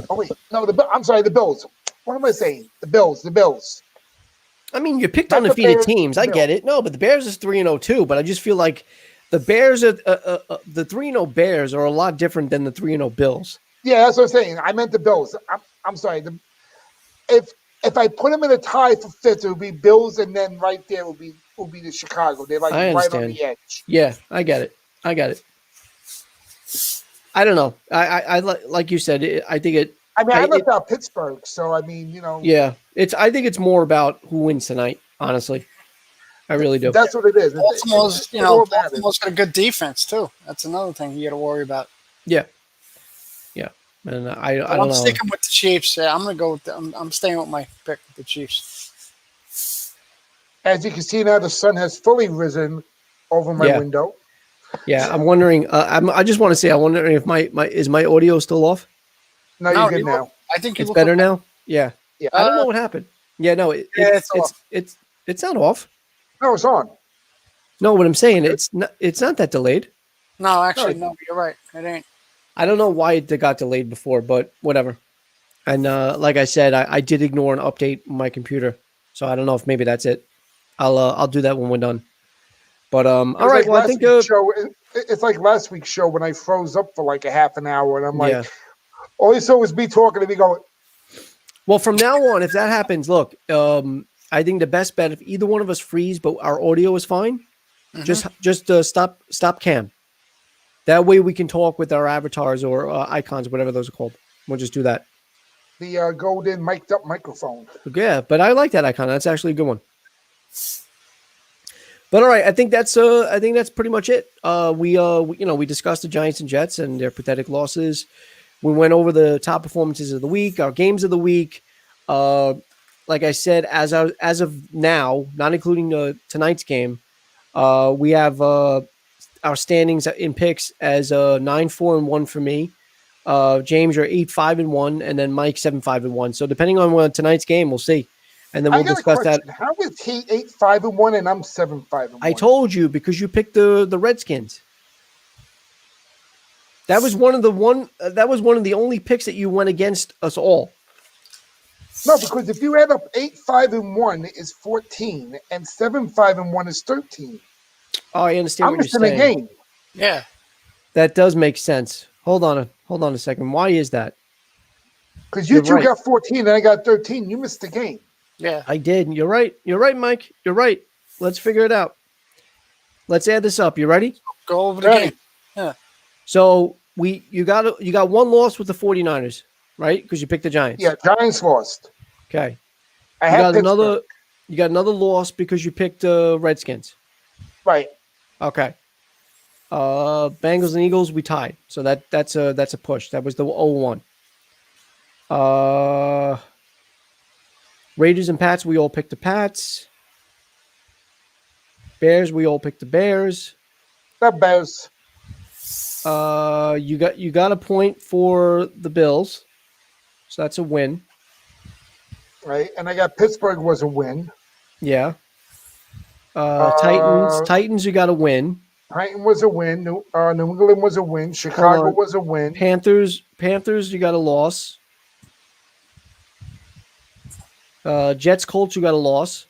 Oh wait, no, I'm sorry, the Bills. What am I saying? The Bills. I mean, you picked Not the undefeated Bears, teams. the I get it. No, but the Bears is 3-0 too. But I just feel like the Bears are the 3-0 Bears are a lot different than the 3-0 Bills. Yeah, that's what I'm saying. I meant the Bills. I'm sorry. If I put them in a tie for fifth, it would be Bills, and then right there will be the Chicago. They're like I right on understand. the edge. Yeah, I get it. I don't know. I like you said. I think it. I mean, I left out Pittsburgh, so I mean, Yeah, I think it's more about who wins tonight. Honestly, I really do. That's what it is. Baltimore's got a good defense too. That's another thing you got to worry about. Yeah, and I don't I'm know. sticking with the Chiefs. I'm gonna go with. I'm staying with my pick with the Chiefs. As you can see now, the sun has fully risen over my window. Yeah, I'm wondering. I just want to say, I'm wondering if my is my audio still off? No, you're good now. I think it's better now. Yeah. Yeah. I don't know what happened. Yeah, no, it's not off. No, it's on. No, what I'm saying, it's not that delayed. No, actually, no, you're right. It ain't. I don't know why it got delayed before, but whatever. And like I said, I did ignore an update on my computer, so I don't know if maybe that's it. I'll do that when we're done. But all right. Well, I think it's like last week's show when I froze up for like a half an hour, and I'm like, all you saw was me talking to me going. Well, from now on, if that happens, look, I think the best bet if either one of us freeze, but our audio is fine, just stop cam. That way we can talk with our avatars or icons, whatever those are called. We'll just do that. The golden mic'd up microphone. Yeah, but I like that icon. That's actually a good one. But all right, I think that's pretty much it. We discussed the Giants and Jets and their pathetic losses. We went over the top performances of the week, our games of the week. Like I said, as of now, not including tonight's game, we have our standings in picks as 9-4-1 for me. James, you're 8-5-1, and then Mike 7-5-1. So depending on tonight's game, we'll see, and then we'll discuss that. How is he 8-5-1 and I'm 7-5-1? I told you because you picked the Redskins. That was one of the only picks that you went against us all. No, because if you add up 8-5-1 is 14, and 7-5-1 is 13. Oh, I understand what you're saying. I'm missing a game. Yeah, that does make sense. Hold on a second. Why is that? Because you two got 14 and I got 13. You missed the game. Yeah, I did. You're right. You're right, Mike. You're right. Let's figure it out. Let's add this up. You ready? Go over the game. Yeah. So you got one loss with the 49ers, right? Because you picked the Giants. Yeah, Giants lost. Okay. You got another loss because you picked Redskins. Right. Okay. Bengals and Eagles, we tied. So that's a push. That was the 0-1. Raiders and Pats, we all picked the Pats. Bears, we all picked the Bears. The Bears. You got a point for the Bills. So that's a win. Right. And I got Pittsburgh was a win. Yeah. Titans, you got a win. Titan was a win. New England was a win. Chicago was a win. Panthers, you got a loss. Jets, Colts, you got a loss.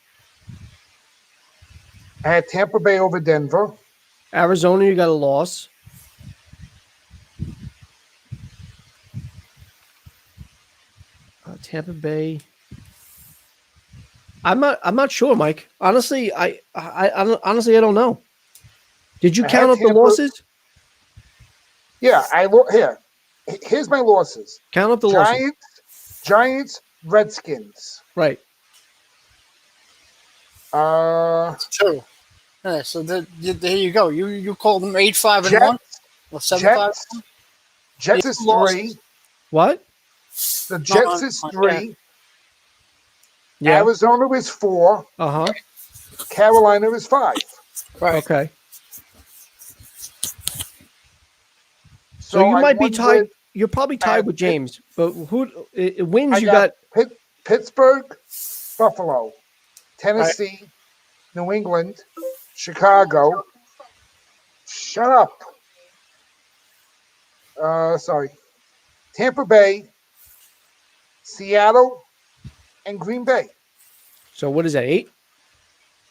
I had Tampa Bay over Denver. Arizona, you got a loss. Tampa Bay. I'm not sure, Mike. Honestly, I don't know. Did you count up the losses? Yeah, here's my losses. Count up the losses. Giants, Redskins. Right. 2. Yeah, so there you go. You called them 8-5-1 or 7-5. Jets is 3. What? The Jets is 3. Yeah. Arizona is 4. Uh-huh. Carolina is 5. Right. Okay. So you I might be won tied. with- You're probably I tied have with James, but who it wins? I You got Pittsburgh, Buffalo, Right. Tennessee, New England, Chicago. Shut up. Sorry. Tampa Bay, Seattle, and Green Bay. so what is that? 8?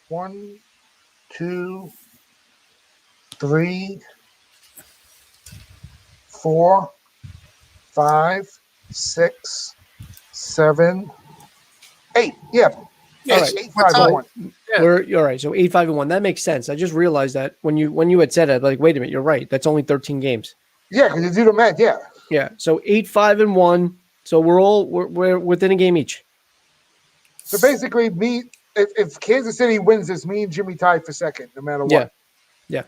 1, 2, 3, 4, 5, 6, 7, 8. Yeah. Yeah, All right. 8, we're 5, tied. and 1. Yeah. We're all right. So 8-5-1. That makes sense. I just realized that when you had said it, like, wait a minute, you're right. That's only 13 games. Yeah, because you do the math. Yeah. Yeah. So 8-5-1. So we're within a game each. So basically, if Kansas City wins this, me and Jimmy tie for second, no matter what. Yeah. Yeah.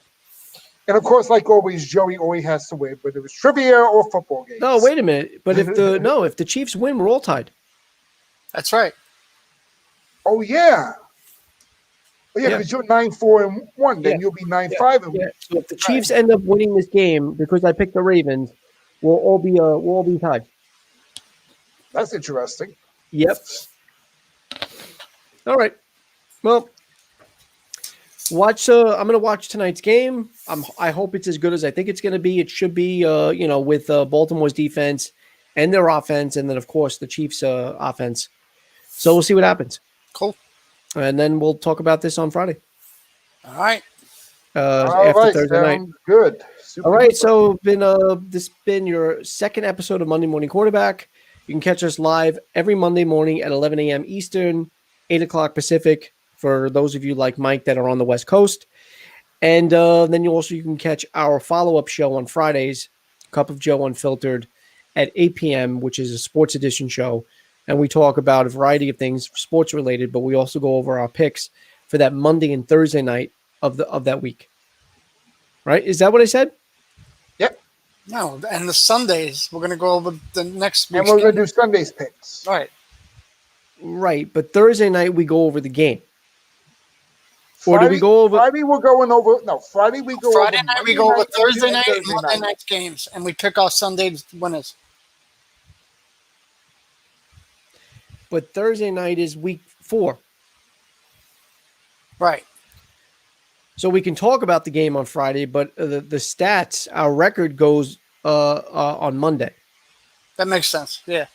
And of course, like always, Joey always has to win, whether it's trivia or football games. No, wait a minute. But if the Chiefs win, we're all tied. That's right. Oh yeah. Oh, yeah, Yeah. because you're 9-4-1, then Yeah. you'll be 9-5-1. Yeah. So if the Chiefs end up winning this game because I picked the Ravens, we'll all be tied. That's interesting. Yep. All right. Well, I'm gonna watch tonight's game. I hope it's as good as I think it's gonna be. It should be. With Baltimore's defense and their offense, and then of course the Chiefs' offense. So we'll see what happens, Cool. and then we'll talk about this on Friday All right. All after right, Thursday night. sounds good. Super All right, duper. so this has been your second episode of Monday Morning Quarterback. You can catch us live every Monday morning at 11 a.m. Eastern, 8 o'clock Pacific, for those of you like Mike that are on the West Coast. And then you can catch our follow-up show on Fridays, Cup of Joe Unfiltered, at 8 p.m., which is a sports edition show. And we talk about a variety of things sports-related, but we also go over our picks for that Monday and Thursday night of that week. Right? Is that what I said? Yep. No, and the Sundays, we're going to go over the next And week's we're going game. to do Sunday's picks. All right. Right, but Thursday night we go over the game. Or do we Friday- go over? Friday we're going over. No, Friday we go Friday over. night, we Monday go over night, Thursday and night and Thursday Monday night. night's games, and we pick our Sunday winners. But Thursday night is week 4. Right. So we can talk about the game on Friday, but the stats, our record goes on Monday, That makes sense. Yeah.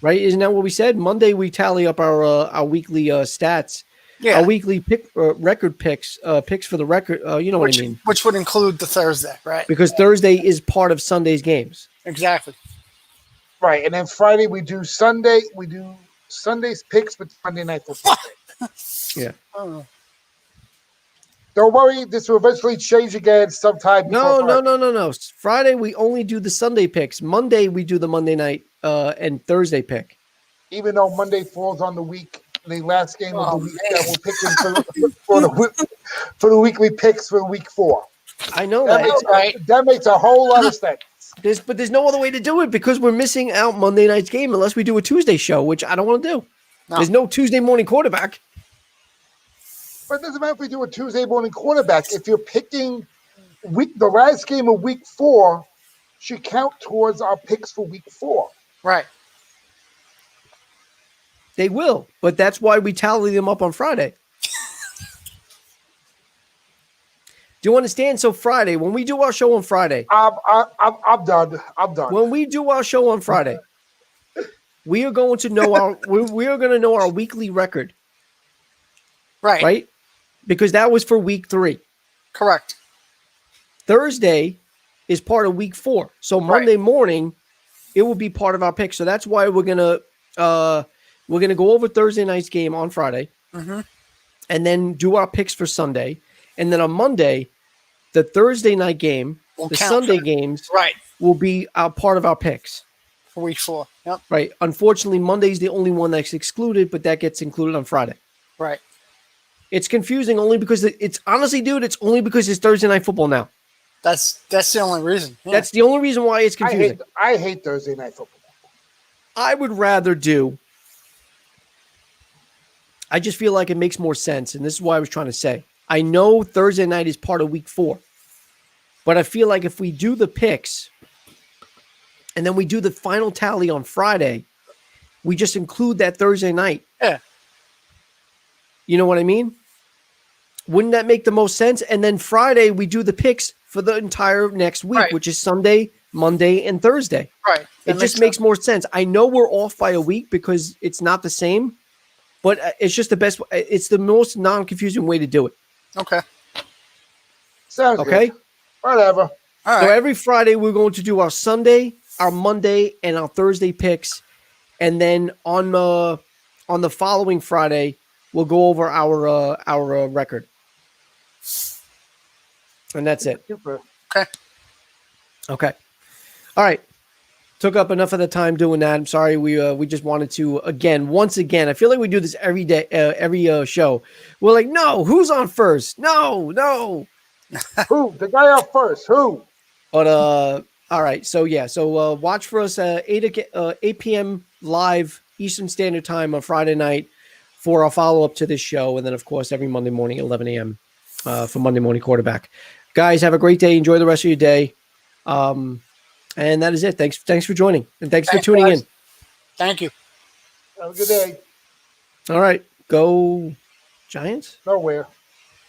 right? Isn't that what we said? Monday we tally up our weekly stats, Yeah. our weekly record picks for the record. You know what I mean? Which would include the Thursday, right? Because Thursday is part of Sunday's games. Exactly. Right, and then Friday we do Sunday. We do Sunday's picks with Monday night football. Yeah. Oh. Don't worry, this will eventually change again sometime. No. before Friday. Friday we only do the Sunday picks. Monday we do the Monday night and Thursday pick. Even though Monday falls on the last game of the Oh, week man. that we're picking for the weekly picks for week 4. I know That that. makes a whole lot of sense. But there's no other way to do it because we're missing out Monday night's game unless we do a Tuesday show, which I don't want to do. No. There's no Tuesday morning quarterback. But it doesn't matter if we do a Tuesday morning quarterback. If you're picking the last game of week 4 should count towards our picks for week 4. Right. They will, but that's why we tally them up on Friday. Do you understand? So Friday, when we do our show on Friday, I'm done. I'm done. when we do our show on Friday, we are going to know we are going to know our weekly record, Right. right? Because that was for week 3. Correct. Thursday is part of week 4. So Monday morning, it will be part of our pick. So that's why we're gonna go over Thursday night's game on Friday, and then do our picks for Sunday, and then on Monday, the Thursday night game, We'll the count Sunday for it. games Right. will be our part of our picks. For week 4. Yep. Right. Unfortunately, Monday's the only one that's excluded, but that gets included on Friday. Right. It's confusing only because it's honestly, dude, it's only because it's Thursday night football now. That's the only reason. Yeah. That's the only reason why it's confusing. I hate Thursday night football. I would rather do. I just feel like it makes more sense, and this is why I was trying to say. I know Thursday night is part of week 4, but I feel like if we do the picks and then we do the final tally on Friday. We just include that Thursday night. Yeah. You know what I mean? Wouldn't that make the most sense? And then Friday, we do the picks for the entire next week, Right. which is Sunday, Monday, and Thursday. Right. It just makes more sense. I know we're off by a week because it's not the same, but it's just the best. It's the most non-confusing way to do it. Okay. Sounds Okay? good. Whatever. All right. So every Friday, we're going to do our Sunday, our Monday, and our Thursday picks. And then on the following Friday, we'll go over our record. And that's it. Super. Okay. All right. Took up enough of the time doing that. I'm sorry. We just wanted to once again. I feel like we do this every day, every show. We're like, no, who's on first? No. Who? The guy up first. Who? But all right. So yeah. So watch for us 8 p.m. live Eastern Standard Time on Friday night for our follow up to this show, and then of course every Monday morning 11 a.m. For Monday Morning Quarterback. Guys, have a great day. Enjoy the rest of your day. And that is it. Thanks for joining, and thanks for tuning guys. in. Thank you. Have a good day. All right. Go Giants. Nowhere.